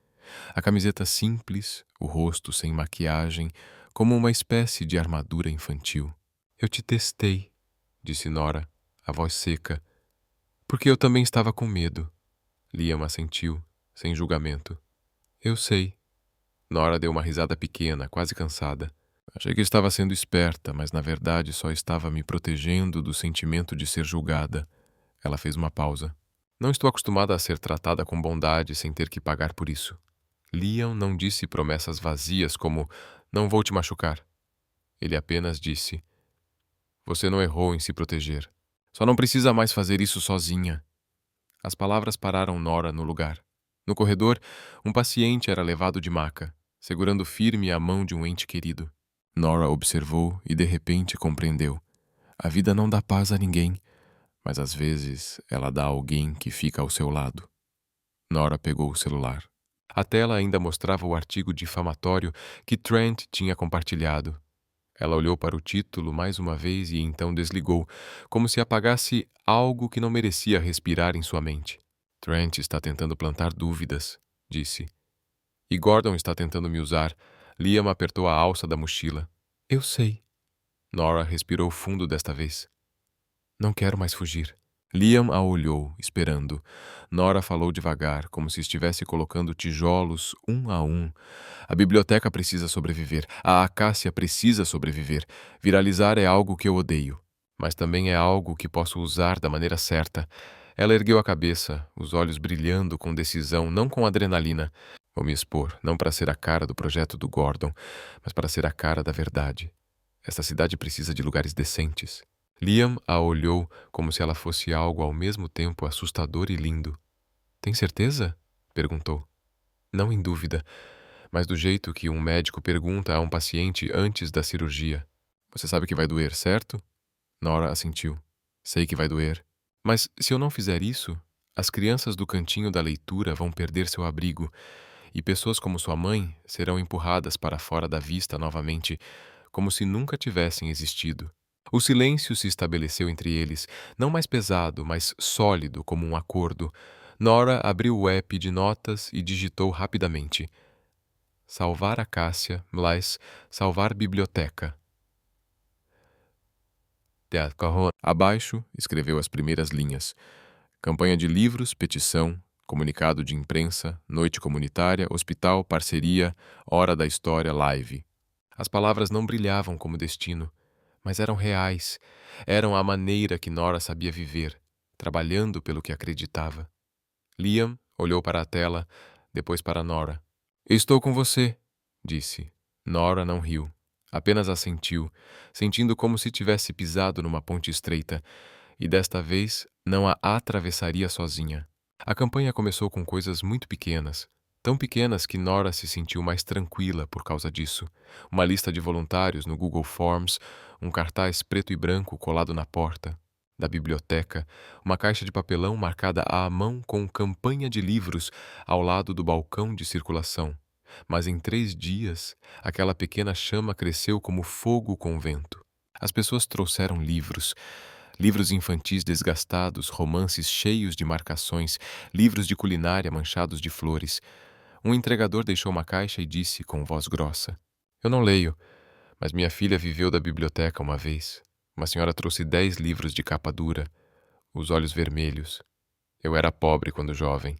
A camiseta simples, o rosto sem maquiagem, como uma espécie de armadura infantil. Eu te testei, disse Nora, a voz seca, porque eu também estava com medo. Liam assentiu, sem julgamento. Eu sei. Nora deu uma risada pequena, quase cansada. Achei que estava sendo esperta, mas na verdade só estava me protegendo do sentimento de ser julgada. Ela fez uma pausa. Não estou acostumada a ser tratada com bondade sem ter que pagar por isso. Liam não disse promessas vazias como não vou te machucar. Ele apenas disse: você não errou em se proteger. Só não precisa mais fazer isso sozinha. As palavras pararam Nora no lugar. No corredor, um paciente era levado de maca, segurando firme a mão de um ente querido. Nora observou e de repente compreendeu. A vida não dá paz a ninguém, mas às vezes ela dá a alguém que fica ao seu lado. Nora pegou o celular. A tela ainda mostrava o artigo difamatório que Trent tinha compartilhado. Ela olhou para o título mais uma vez e então desligou, como se apagasse algo que não merecia respirar em sua mente. Trent está tentando plantar dúvidas, disse. E Gordon está tentando me usar. Liam apertou a alça da mochila. Eu sei. Nora respirou fundo desta vez. Não quero mais fugir. Liam a olhou, esperando. Nora falou devagar, como se estivesse colocando tijolos um a um. A biblioteca precisa sobreviver. A acácia precisa sobreviver. Viralizar é algo que eu odeio, mas também é algo que posso usar da maneira certa. Ela ergueu a cabeça, os olhos brilhando com decisão, não com adrenalina. Vou me expor, não para ser a cara do projeto do Gordon, mas para ser a cara da verdade. Esta cidade precisa de lugares decentes. Liam a olhou como se ela fosse algo ao mesmo tempo assustador e lindo. Tem certeza? Perguntou. Não em dúvida, mas do jeito que um médico pergunta a um paciente antes da cirurgia. Você sabe que vai doer, certo? Nora assentiu. Sei que vai doer. Mas se eu não fizer isso, as crianças do cantinho da leitura vão perder seu abrigo e pessoas como sua mãe serão empurradas para fora da vista novamente, como se nunca tivessem existido. O silêncio se estabeleceu entre eles, não mais pesado, mas sólido como um acordo. Nora abriu o app de notas e digitou rapidamente. Salvar Acácia, Mlais, salvar biblioteca. Abaixo, escreveu as primeiras linhas. Campanha de livros, petição, comunicado de imprensa, noite comunitária, hospital, parceria, hora da história, live. As palavras não brilhavam como destino, mas eram reais. Eram a maneira que Nora sabia viver, trabalhando pelo que acreditava. Liam olhou para a tela, depois para Nora. Estou com você, disse. Nora não riu. Apenas assentiu, sentindo como se tivesse pisado numa ponte estreita, e desta vez não a atravessaria sozinha. A campanha começou com coisas muito pequenas, tão pequenas que Nora se sentiu mais tranquila por causa disso. Uma lista de voluntários no Google Forms, um cartaz preto e branco colado na porta da biblioteca, uma caixa de papelão marcada à mão com campanha de livros ao lado do balcão de circulação. Mas em 3 dias, aquela pequena chama cresceu como fogo com vento. As pessoas trouxeram livros, livros infantis desgastados, romances cheios de marcações, livros de culinária manchados de flores. Um entregador deixou uma caixa e disse com voz grossa: Eu não leio, mas minha filha viveu da biblioteca uma vez. Uma senhora trouxe 10 livros de capa dura, os olhos vermelhos. Eu era pobre quando jovem.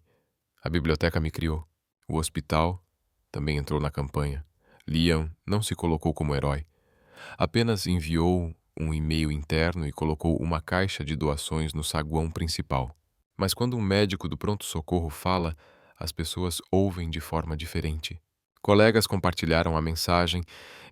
A biblioteca me criou. O hospital também entrou na campanha. Liam não se colocou como herói. Apenas enviou um e-mail interno e colocou uma caixa de doações no saguão principal. Mas quando um médico do pronto-socorro fala, as pessoas ouvem de forma diferente. Colegas compartilharam a mensagem,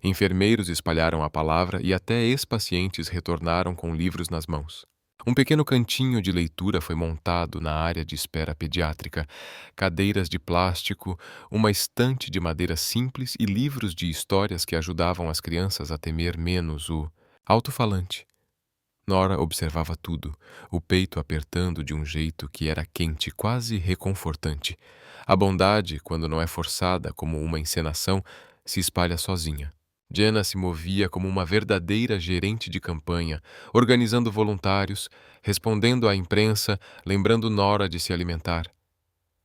enfermeiros espalharam a palavra e até ex-pacientes retornaram com livros nas mãos. Um pequeno cantinho de leitura foi montado na área de espera pediátrica, cadeiras de plástico, uma estante de madeira simples e livros de histórias que ajudavam as crianças a temer menos o alto-falante. Nora observava tudo, o peito apertando de um jeito que era quente, quase reconfortante. A bondade, quando não é forçada como uma encenação, se espalha sozinha. Jenna se movia como uma verdadeira gerente de campanha, organizando voluntários, respondendo à imprensa, lembrando Nora de se alimentar.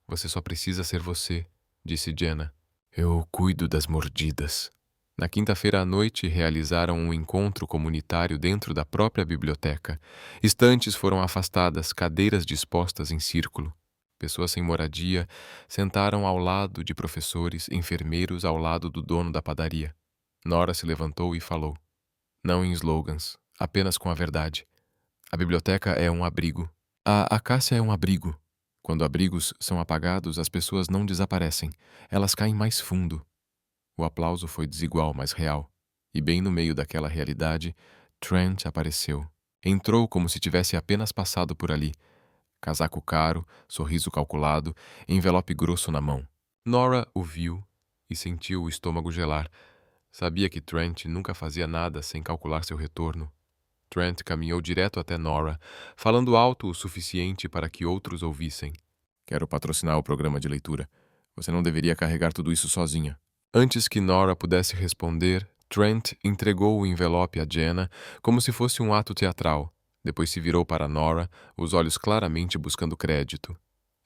Você só precisa ser você, disse Jenna. Eu cuido das mordidas. Na quinta-feira à noite, realizaram um encontro comunitário dentro da própria biblioteca. Estantes foram afastadas, cadeiras dispostas em círculo. Pessoas sem moradia sentaram ao lado de professores, enfermeiros ao lado do dono da padaria. Nora se levantou e falou. Não em slogans, apenas com a verdade. A biblioteca é um abrigo. A Acácia é um abrigo. Quando abrigos são apagados, as pessoas não desaparecem. Elas caem mais fundo. O aplauso foi desigual, mas real. E bem no meio daquela realidade, Trent apareceu. Entrou como se tivesse apenas passado por ali. Casaco caro, sorriso calculado, envelope grosso na mão. Nora o viu e sentiu o estômago gelar. Sabia que Trent nunca fazia nada sem calcular seu retorno. Trent caminhou direto até Nora, falando alto o suficiente para que outros ouvissem. Quero patrocinar o programa de leitura. Você não deveria carregar tudo isso sozinha. Antes que Nora pudesse responder, Trent entregou o envelope a Jenna como se fosse um ato teatral. Depois se virou para Nora, os olhos claramente buscando crédito.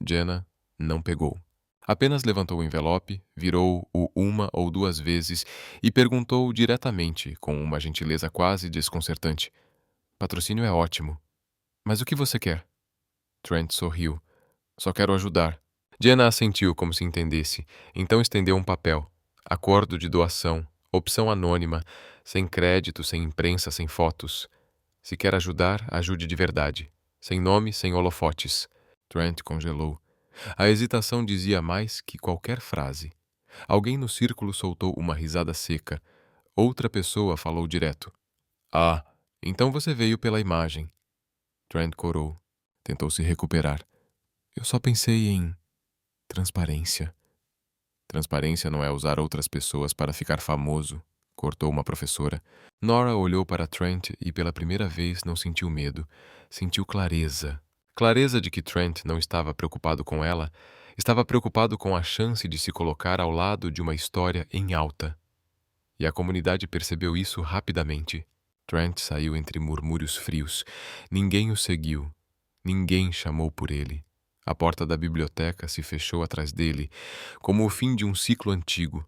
Jenna não pegou. Apenas levantou o envelope, virou-o 1 ou 2 vezes e perguntou diretamente, com uma gentileza quase desconcertante. Patrocínio é ótimo. Mas o que você quer? Trent sorriu. Só quero ajudar. Jenna assentiu como se entendesse, então estendeu um papel. Acordo de doação, opção anônima, sem crédito, sem imprensa, sem fotos. Se quer ajudar, ajude de verdade. Sem nome, sem holofotes. Trent congelou. A hesitação dizia mais que qualquer frase. Alguém no círculo soltou uma risada seca. Outra pessoa falou direto. Ah, Então você veio pela imagem. Trent corou. Tentou se recuperar. Eu só pensei em transparência. Transparência não é usar outras pessoas para ficar famoso, cortou uma professora. Nora olhou para Trent e pela primeira vez não sentiu medo. Sentiu clareza. Clareza de que Trent não estava preocupado com ela, estava preocupado com a chance de se colocar ao lado de uma história em alta. E a comunidade percebeu isso rapidamente. Trent saiu entre murmúrios frios. Ninguém o seguiu. Ninguém chamou por ele. A porta da biblioteca se fechou atrás dele, como o fim de um ciclo antigo.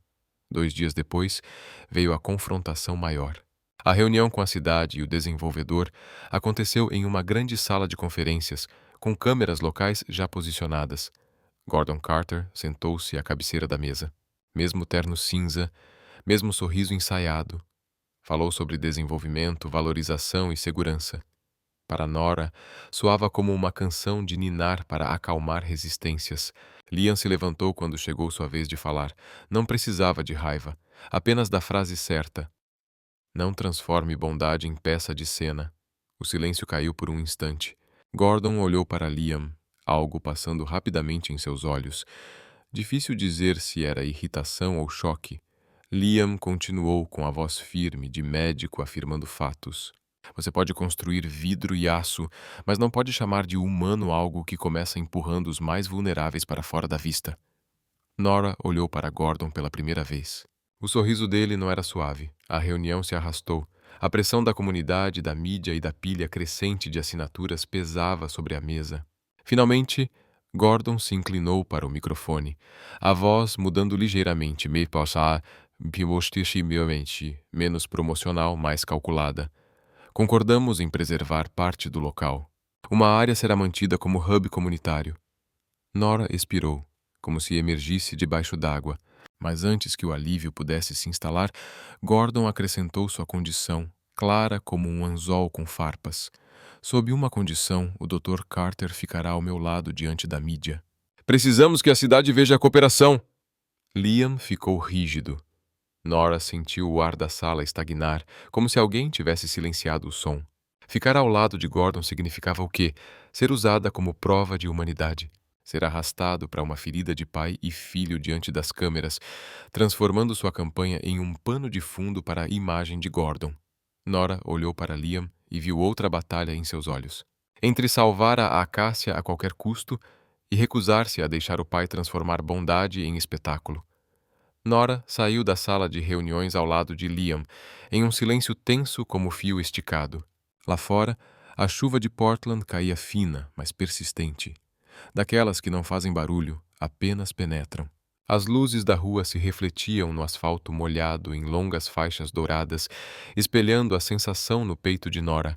2 dias depois, veio a confrontação maior. A reunião com a cidade e o desenvolvedor aconteceu em uma grande sala de conferências, com câmeras locais já posicionadas. Gordon Carter sentou-se à cabeceira da mesa. Mesmo terno cinza, mesmo sorriso ensaiado. Falou sobre desenvolvimento, valorização e segurança. Para Nora, soava como uma canção de ninar para acalmar resistências. Liam se levantou quando chegou sua vez de falar. Não precisava de raiva, apenas da frase certa. Não transforme bondade em peça de cena. O silêncio caiu por um instante. Gordon olhou para Liam, algo passando rapidamente em seus olhos. Difícil dizer se era irritação ou choque. Liam continuou com a voz firme de médico afirmando fatos. Você pode construir vidro e aço, mas não pode chamar de humano algo que começa empurrando os mais vulneráveis para fora da vista. Nora olhou para Gordon pela primeira vez. O sorriso dele não era suave. A reunião se arrastou. A pressão da comunidade, da mídia e da pilha crescente de assinaturas pesava sobre a mesa. Finalmente, Gordon se inclinou para o microfone, a voz mudando ligeiramente, menos promocional, mais calculada. Concordamos em preservar parte do local. Uma área será mantida como hub comunitário. Nora expirou, como se emergisse debaixo d'água. Mas antes que o alívio pudesse se instalar, Gordon acrescentou sua condição, clara como um anzol com farpas. Sob uma condição, o Dr. Carter ficará ao meu lado diante da mídia. Precisamos que a cidade veja a cooperação. Liam ficou rígido. Nora sentiu o ar da sala estagnar, como se alguém tivesse silenciado o som. Ficar ao lado de Gordon significava o quê? Ser usada como prova de humanidade. Ser arrastado para uma ferida de pai e filho diante das câmeras, transformando sua campanha em um pano de fundo para a imagem de Gordon. Nora olhou para Liam e viu outra batalha em seus olhos. Entre salvar a Acácia a qualquer custo e recusar-se a deixar o pai transformar bondade em espetáculo. Nora saiu da sala de reuniões ao lado de Liam, em um silêncio tenso como fio esticado. Lá fora, a chuva de Portland caía fina, mas persistente. Daquelas que não fazem barulho, apenas penetram. As luzes da rua se refletiam no asfalto molhado em longas faixas douradas, espelhando a sensação no peito de Nora,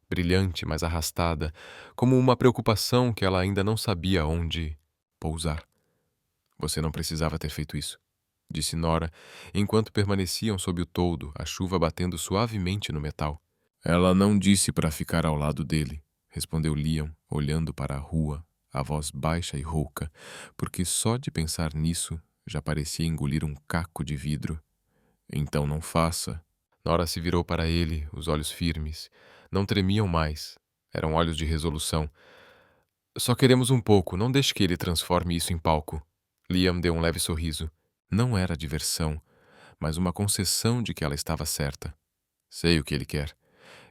brilhante, mas arrastada, como uma preocupação que ela ainda não sabia onde pousar. Você não precisava ter feito isso, disse Nora, enquanto permaneciam sob o toldo, a chuva batendo suavemente no metal. Ela não disse para ficar ao lado dele, respondeu Liam, olhando para a rua, a voz baixa e rouca, porque só de pensar nisso já parecia engolir um caco de vidro. Então não faça. Nora se virou para ele, os olhos firmes. Não tremiam mais. Eram olhos de resolução. Só queremos um pouco, não deixe que ele transforme isso em palco. Liam deu um leve sorriso. Não era diversão, mas uma concessão de que ela estava certa. Sei o que ele quer.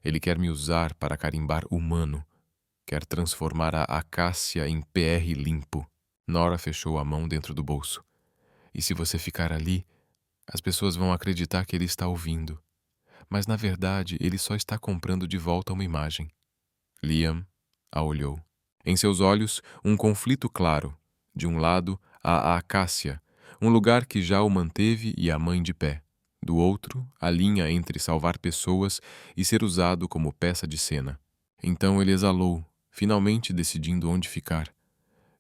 Ele quer me usar para carimbar humano. Quer transformar a Acácia em PR limpo. Nora fechou a mão dentro do bolso. E se você ficar ali, as pessoas vão acreditar que ele está ouvindo. Mas, na verdade, ele só está comprando de volta uma imagem. Liam a olhou. Em seus olhos, um conflito claro. De um lado, a Acácia, um lugar que já o manteve e a mãe de pé. Do outro, a linha entre salvar pessoas e ser usado como peça de cena. Então ele exalou, finalmente decidindo onde ficar.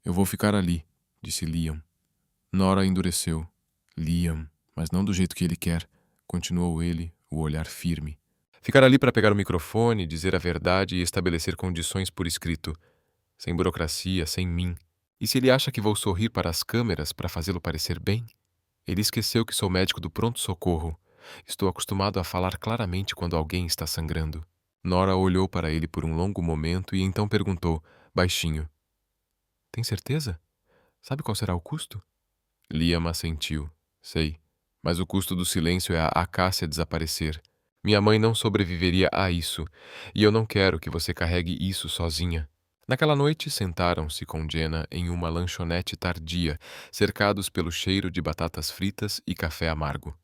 Eu vou ficar ali, disse Liam. Nora endureceu. Liam, mas não do jeito que ele quer, continuou ele, o olhar firme. Ficar ali para pegar o microfone, dizer a verdade e estabelecer condições por escrito. Sem burocracia, sem mim. E se ele acha que vou sorrir para as câmeras para fazê-lo parecer bem? Ele esqueceu que sou médico do pronto-socorro. Estou acostumado a falar claramente quando alguém está sangrando. Nora olhou para ele por um longo momento e então perguntou, baixinho: Tem certeza? Sabe qual será o custo? Liam assentiu. Sei, mas o custo do silêncio é a acácia desaparecer. Minha mãe não sobreviveria a isso, e eu não quero que você carregue isso sozinha. Naquela noite, sentaram-se com Jenna em uma lanchonete tardia, cercados pelo cheiro de batatas fritas e café amargo.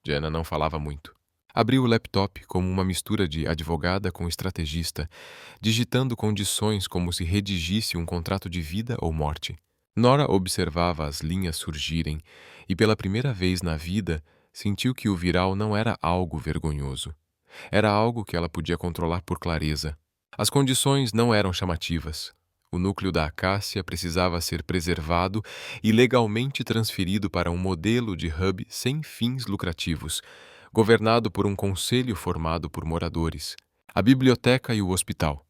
Jenna não falava muito. Abriu o laptop como uma mistura de advogada com estrategista, digitando condições como se redigisse um contrato de vida ou morte. Nora observava as linhas surgirem e, pela primeira vez na vida, sentiu que o viral não era algo vergonhoso. Era algo que ela podia controlar por clareza. As condições não eram chamativas. O núcleo da acácia precisava ser preservado e legalmente transferido para um modelo de hub sem fins lucrativos, governado por um conselho formado por moradores, a biblioteca e o hospital,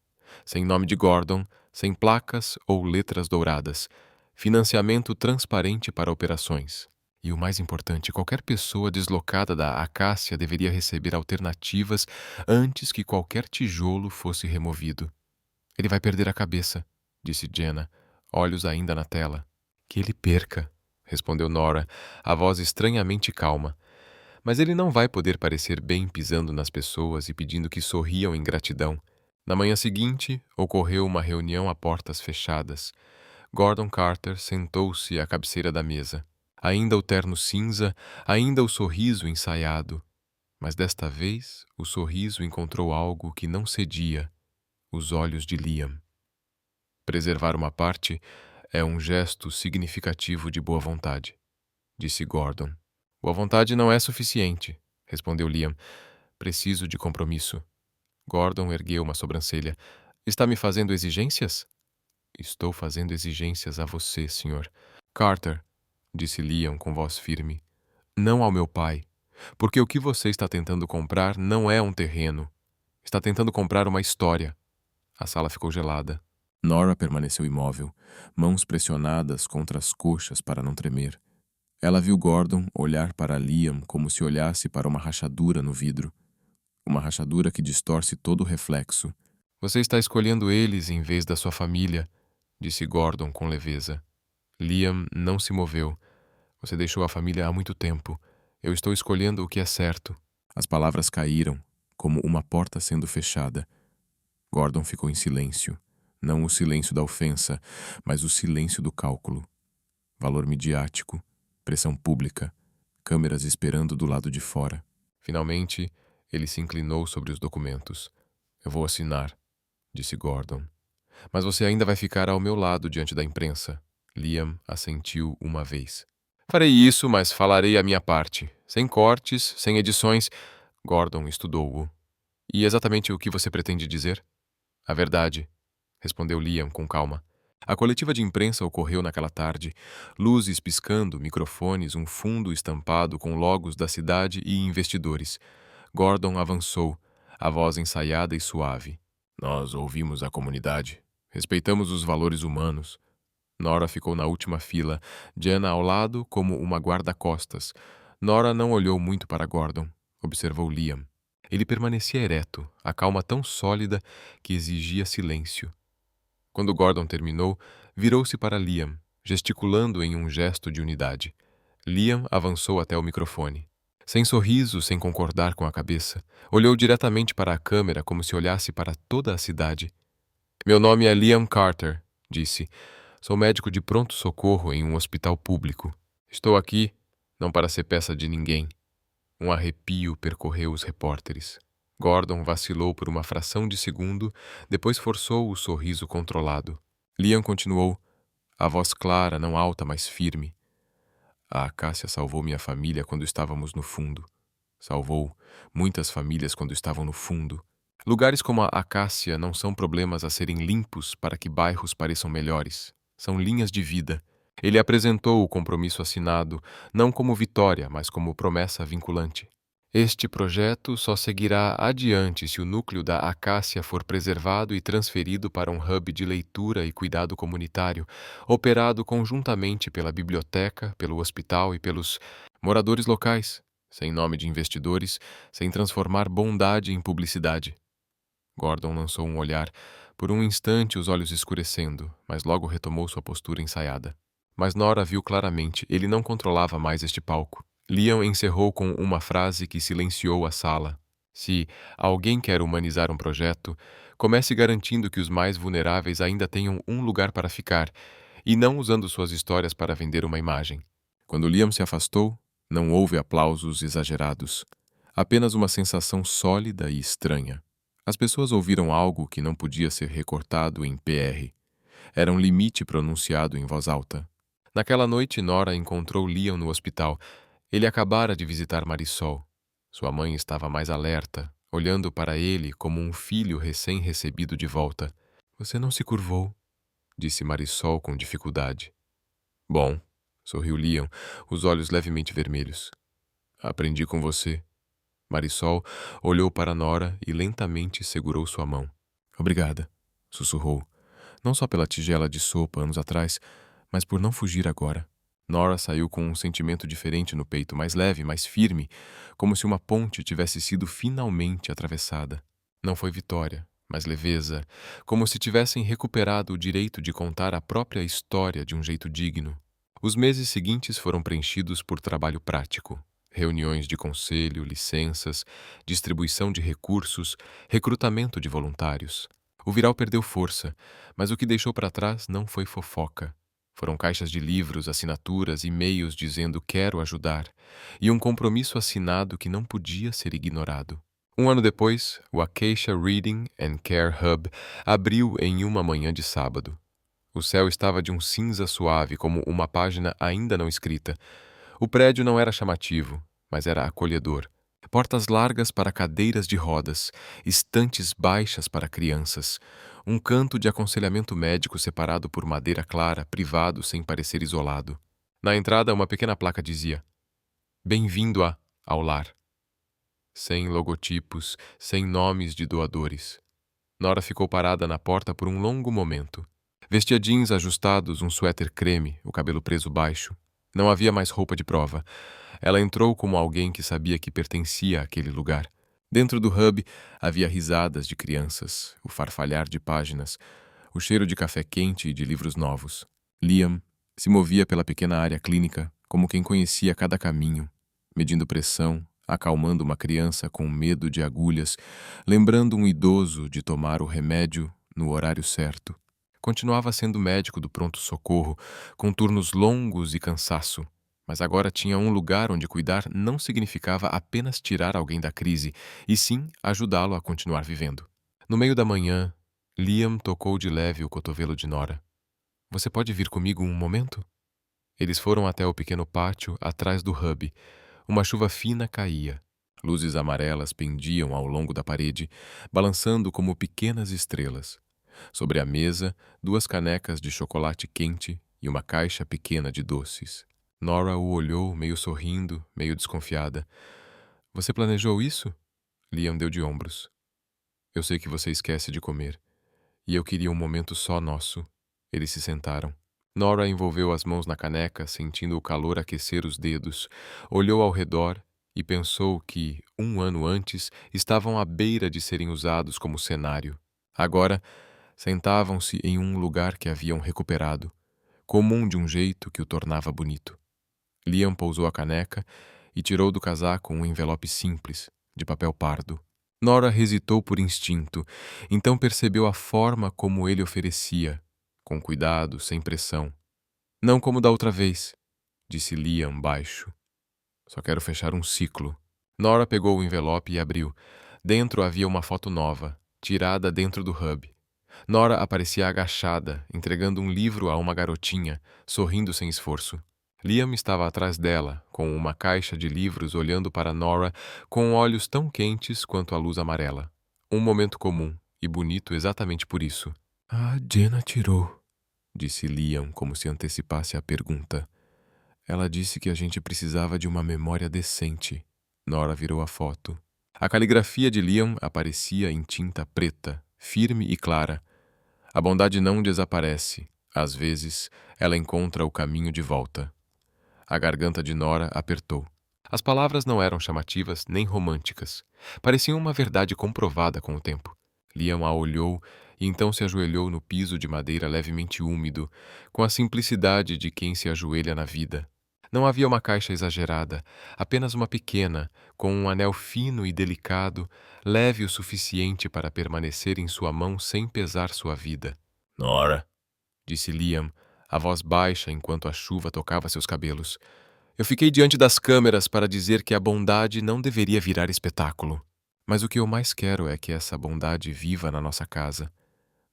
sem nome de Gordon, sem placas ou letras douradas, financiamento transparente para operações. E o mais importante, qualquer pessoa deslocada da acácia deveria receber alternativas antes que qualquer tijolo fosse removido. Ele vai perder a cabeça, disse Jenna, olhos ainda na tela. Que ele perca, respondeu Nora, a voz estranhamente calma. Mas ele não vai poder parecer bem pisando nas pessoas e pedindo que sorriam em gratidão. Na manhã seguinte, ocorreu uma reunião a portas fechadas. Gordon Carter sentou-se à cabeceira da mesa. Ainda o terno cinza, ainda o sorriso ensaiado. Mas desta vez, o sorriso encontrou algo que não cedia: os olhos de Liam. Preservar uma parte é um gesto significativo de boa vontade, disse Gordon. Boa vontade não é suficiente, respondeu Liam. Preciso de compromisso. Gordon ergueu uma sobrancelha. Está me fazendo exigências? Estou fazendo exigências a você, senhor. Carter, disse Liam com voz firme. Não ao meu pai, porque o que você está tentando comprar não é um terreno. Está tentando comprar uma história. A sala ficou gelada. Nora permaneceu imóvel, mãos pressionadas contra as coxas para não tremer. Ela viu Gordon olhar para Liam como se olhasse para uma rachadura no vidro. Uma rachadura que distorce todo o reflexo. Você está escolhendo eles em vez da sua família, disse Gordon com leveza. Liam não se moveu. Você deixou a família há muito tempo. Eu estou escolhendo o que é certo. As palavras caíram, como uma porta sendo fechada. Gordon ficou em silêncio. Não o silêncio da ofensa, mas o silêncio do cálculo. Valor midiático, pressão pública, câmeras esperando do lado de fora. Finalmente, ele se inclinou sobre os documentos. Eu vou assinar, disse Gordon. Mas você ainda vai ficar ao meu lado diante da imprensa. Liam assentiu uma vez. Farei isso, mas falarei a minha parte. Sem cortes, sem edições. Gordon estudou-o. E exatamente o que você pretende dizer? A verdade, respondeu Liam com calma. A coletiva de imprensa ocorreu naquela tarde. Luzes piscando, microfones, um fundo estampado com logos da cidade e investidores. Gordon avançou, a voz ensaiada e suave. Nós ouvimos a comunidade. Respeitamos os valores humanos. Nora ficou na última fila, Jenna ao lado como uma guarda-costas. Nora não olhou muito para Gordon. Observou Liam. Ele permanecia ereto, a calma tão sólida que exigia silêncio. Quando Gordon terminou, virou-se para Liam, gesticulando em um gesto de unidade. Liam avançou até o microfone. Sem sorriso, sem concordar com a cabeça, olhou diretamente para a câmera como se olhasse para toda a cidade. Meu nome é Liam Carter, disse. Sou médico de pronto-socorro em um hospital público. Estou aqui, não para ser peça de ninguém. Um arrepio percorreu os repórteres. Gordon vacilou por uma fração de segundo, depois forçou o sorriso controlado. Liam continuou, a voz clara, não alta, mas firme. A acácia salvou minha família quando estávamos no fundo. Salvou muitas famílias quando estavam no fundo. Lugares como a acácia não são problemas a serem limpos para que bairros pareçam melhores. São linhas de vida. Ele apresentou o compromisso assinado, não como vitória, mas como promessa vinculante. Este projeto só seguirá adiante se o núcleo da acácia for preservado e transferido para um hub de leitura e cuidado comunitário, operado conjuntamente pela biblioteca, pelo hospital e pelos moradores locais, sem nome de investidores, sem transformar bondade em publicidade. Gordon lançou um olhar. Por um instante, os olhos escurecendo, mas logo retomou sua postura ensaiada. Mas Nora viu claramente, ele não controlava mais este palco. Liam encerrou com uma frase que silenciou a sala. Se alguém quer humanizar um projeto, comece garantindo que os mais vulneráveis ainda tenham um lugar para ficar, e não usando suas histórias para vender uma imagem. Quando Liam se afastou, não houve aplausos exagerados. Apenas uma sensação sólida e estranha. As pessoas ouviram algo que não podia ser recortado em PR. Era um limite pronunciado em voz alta. Naquela noite, Nora encontrou Liam no hospital. Ele acabara de visitar Marisol. Sua mãe estava mais alerta, olhando para ele como um filho recém-recebido de volta. "Você não se curvou", disse Marisol com dificuldade. "Bom", sorriu Liam, os olhos levemente vermelhos. "Aprendi com você." Marisol olhou para Nora e lentamente segurou sua mão. "Obrigada", sussurrou. "Não só pela tigela de sopa anos atrás, mas por não fugir agora." Nora saiu com um sentimento diferente no peito, mais leve, mais firme, como se uma ponte tivesse sido finalmente atravessada. Não foi vitória, mas leveza, como se tivessem recuperado o direito de contar a própria história de um jeito digno. Os meses seguintes foram preenchidos por trabalho prático. Reuniões de conselho, licenças, distribuição de recursos, recrutamento de voluntários. O viral perdeu força, mas o que deixou para trás não foi fofoca. Foram caixas de livros, assinaturas, e-mails dizendo "quero ajudar", e um compromisso assinado que não podia ser ignorado. Um ano depois, o Acacia Reading and Care Hub abriu em uma manhã de sábado. O céu estava de um cinza suave, como uma página ainda não escrita. O prédio não era chamativo, mas era acolhedor. Portas largas para cadeiras de rodas, estantes baixas para crianças, um canto de aconselhamento médico separado por madeira clara, privado sem parecer isolado. Na entrada, uma pequena placa dizia: "Bem-vindo ao lar." Sem logotipos, sem nomes de doadores. Nora ficou parada na porta por um longo momento. Vestia jeans ajustados, um suéter creme, o cabelo preso baixo. Não havia mais roupa de prova. Ela entrou como alguém que sabia que pertencia àquele lugar. Dentro do hub havia risadas de crianças, o farfalhar de páginas, o cheiro de café quente e de livros novos. Liam se movia pela pequena área clínica como quem conhecia cada caminho, medindo pressão, acalmando uma criança com medo de agulhas, lembrando um idoso de tomar o remédio no horário certo. Continuava sendo médico do pronto-socorro, com turnos longos e cansaço, mas agora tinha um lugar onde cuidar não significava apenas tirar alguém da crise, e sim ajudá-lo a continuar vivendo. No meio da manhã, Liam tocou de leve o cotovelo de Nora. "Você pode vir comigo um momento?" Eles foram até o pequeno pátio atrás do hub. Uma chuva fina caía. Luzes amarelas pendiam ao longo da parede, balançando como pequenas estrelas. Sobre a mesa, 2 canecas de chocolate quente e uma caixa pequena de doces. Nora o olhou, meio sorrindo, meio desconfiada. "Você planejou isso?" Liam deu de ombros. "Eu sei que você esquece de comer. E eu queria um momento só nosso." Eles se sentaram. Nora envolveu as mãos na caneca, sentindo o calor aquecer os dedos. Olhou ao redor e pensou que, um ano antes, estavam à beira de serem usados como cenário. Agora, sentavam-se em um lugar que haviam recuperado, comum de um jeito que o tornava bonito. Liam pousou a caneca e tirou do casaco um envelope simples, de papel pardo. Nora hesitou por instinto, então percebeu a forma como ele oferecia, com cuidado, sem pressão. "Não como da outra vez", disse Liam baixo. "Só quero fechar um ciclo." Nora pegou o envelope e abriu. Dentro havia uma foto nova, tirada dentro do hub. Nora aparecia agachada, entregando um livro a uma garotinha, sorrindo sem esforço. Liam estava atrás dela, com uma caixa de livros, olhando para Nora com olhos tão quentes quanto a luz amarela. Um momento comum, e bonito exatamente por isso. "A Jenna tirou", disse Liam, como se antecipasse a pergunta. "Ela disse que a gente precisava de uma memória decente." Nora virou a foto. A caligrafia de Liam aparecia em tinta preta, firme e clara. A bondade não desaparece. Às vezes, ela encontra o caminho de volta. A garganta de Nora apertou. As palavras não eram chamativas nem românticas. Pareciam uma verdade comprovada com o tempo. Liam a olhou e então se ajoelhou no piso de madeira levemente úmido, com a simplicidade de quem se ajoelha na vida. Não havia uma caixa exagerada, apenas uma pequena, com um anel fino e delicado, leve o suficiente para permanecer em sua mão sem pesar sua vida. Nora, disse Liam, a voz baixa enquanto a chuva tocava seus cabelos. Eu fiquei diante das câmeras para dizer que a bondade não deveria virar espetáculo. Mas o que eu mais quero é que essa bondade viva na nossa casa.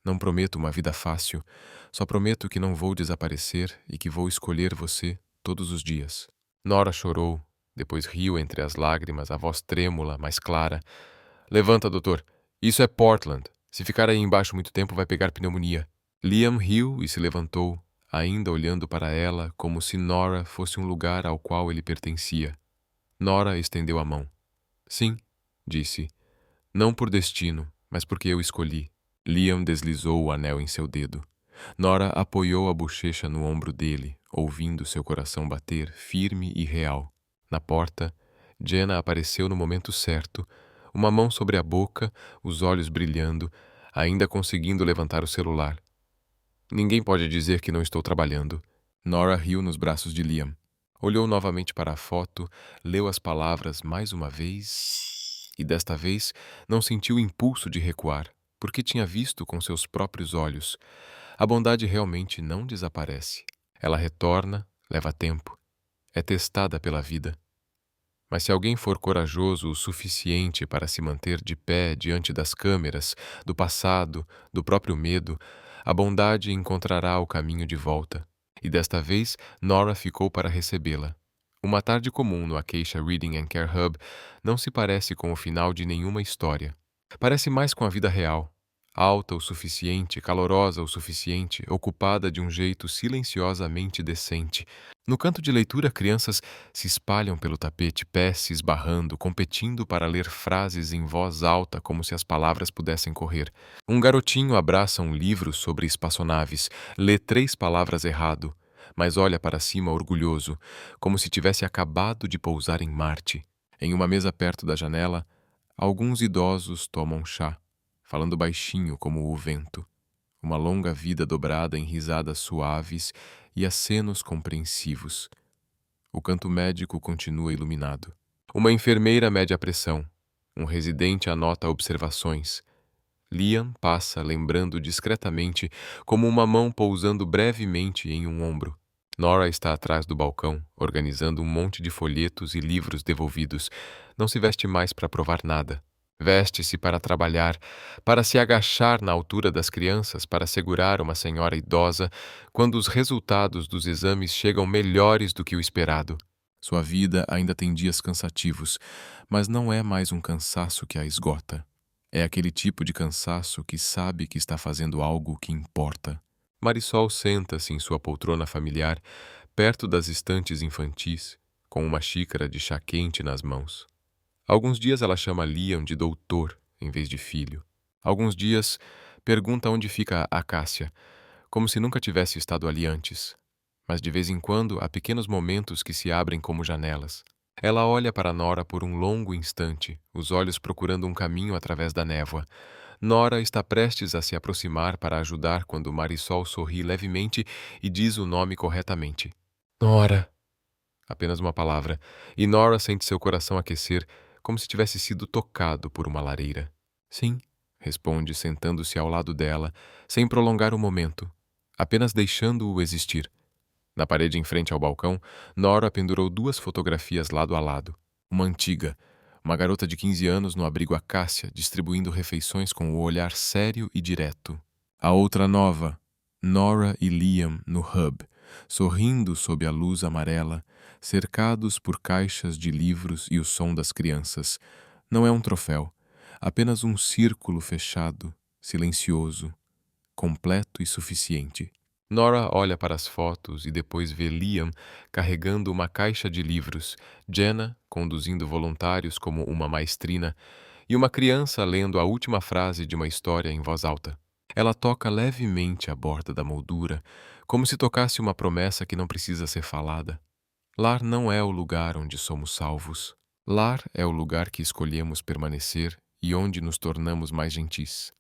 Não prometo uma vida fácil, só prometo que não vou desaparecer e que vou escolher você todos os dias. Nora chorou, depois riu entre as lágrimas, a voz trêmula, mas clara. Levanta, doutor. Isso é Portland. Se ficar aí embaixo muito tempo, vai pegar pneumonia. Liam riu e se levantou, ainda olhando para ela como se Nora fosse um lugar ao qual ele pertencia. Nora estendeu a mão. Sim, disse. Não por destino, mas porque eu escolhi. Liam deslizou o anel em seu dedo. Nora apoiou a bochecha no ombro dele, ouvindo seu coração bater firme e real. Na porta, Jenna apareceu no momento certo, uma mão sobre a boca, os olhos brilhando, ainda conseguindo levantar o celular. Ninguém pode dizer que não estou trabalhando. Nora riu nos braços de Liam. Olhou novamente para a foto, leu as palavras mais uma vez e desta vez não sentiu o impulso de recuar, porque tinha visto com seus próprios olhos. A bondade realmente não desaparece. Ela retorna, leva tempo, é testada pela vida. Mas se alguém for corajoso o suficiente para se manter de pé diante das câmeras, do passado, do próprio medo, a bondade encontrará o caminho de volta. E desta vez, Nora ficou para recebê-la. Uma tarde comum no Acacia Reading and Care Hub não se parece com o final de nenhuma história. Parece mais com a vida real. Alta o suficiente, calorosa o suficiente, ocupada de um jeito silenciosamente decente. No canto de leitura, crianças se espalham pelo tapete, pés se esbarrando, competindo para ler frases em voz alta como se as palavras pudessem correr. Um garotinho abraça um livro sobre espaçonaves, lê 3 palavras errado, mas olha para cima orgulhoso, como se tivesse acabado de pousar em Marte. Em uma mesa perto da janela, alguns idosos tomam chá, falando baixinho como o vento. Uma longa vida dobrada em risadas suaves e acenos compreensivos. O canto médico continua iluminado. Uma enfermeira mede a pressão. Um residente anota observações. Liam passa lembrando discretamente, como uma mão pousando brevemente em um ombro. Nora está atrás do balcão, organizando um monte de folhetos e livros devolvidos. Não se veste mais para provar nada. Veste-se para trabalhar, para se agachar na altura das crianças, para segurar uma senhora idosa, quando os resultados dos exames chegam melhores do que o esperado. Sua vida ainda tem dias cansativos, mas não é mais um cansaço que a esgota. É aquele tipo de cansaço que sabe que está fazendo algo que importa. Marisol senta-se em sua poltrona familiar, perto das estantes infantis, com uma xícara de chá quente nas mãos. Alguns dias ela chama Liam de doutor, em vez de filho. Alguns dias pergunta onde fica a Acácia, como se nunca tivesse estado ali antes. Mas de vez em quando há pequenos momentos que se abrem como janelas. Ela olha para Nora por um longo instante, os olhos procurando um caminho através da névoa. Nora está prestes a se aproximar para ajudar quando Marisol sorri levemente e diz o nome corretamente. Nora! Apenas uma palavra, e Nora sente seu coração aquecer, como se tivesse sido tocado por uma lareira. Sim, responde, sentando-se ao lado dela, sem prolongar o momento, apenas deixando-o existir. Na parede em frente ao balcão, Nora pendurou 2 fotografias lado a lado. Uma antiga, uma garota de 15 anos no abrigo Acácia, distribuindo refeições com o olhar sério e direto. A outra nova, Nora e Liam no hub, sorrindo sob a luz amarela, cercados por caixas de livros e o som das crianças. Não é um troféu, apenas um círculo fechado, silencioso, completo e suficiente. Nora olha para as fotos e depois vê Liam carregando uma caixa de livros, Jenna conduzindo voluntários como uma maestrina e uma criança lendo a última frase de uma história em voz alta. Ela toca levemente a borda da moldura, como se tocasse uma promessa que não precisa ser falada. Lar não é o lugar onde somos salvos. Lar é o lugar que escolhemos permanecer e onde nos tornamos mais gentis.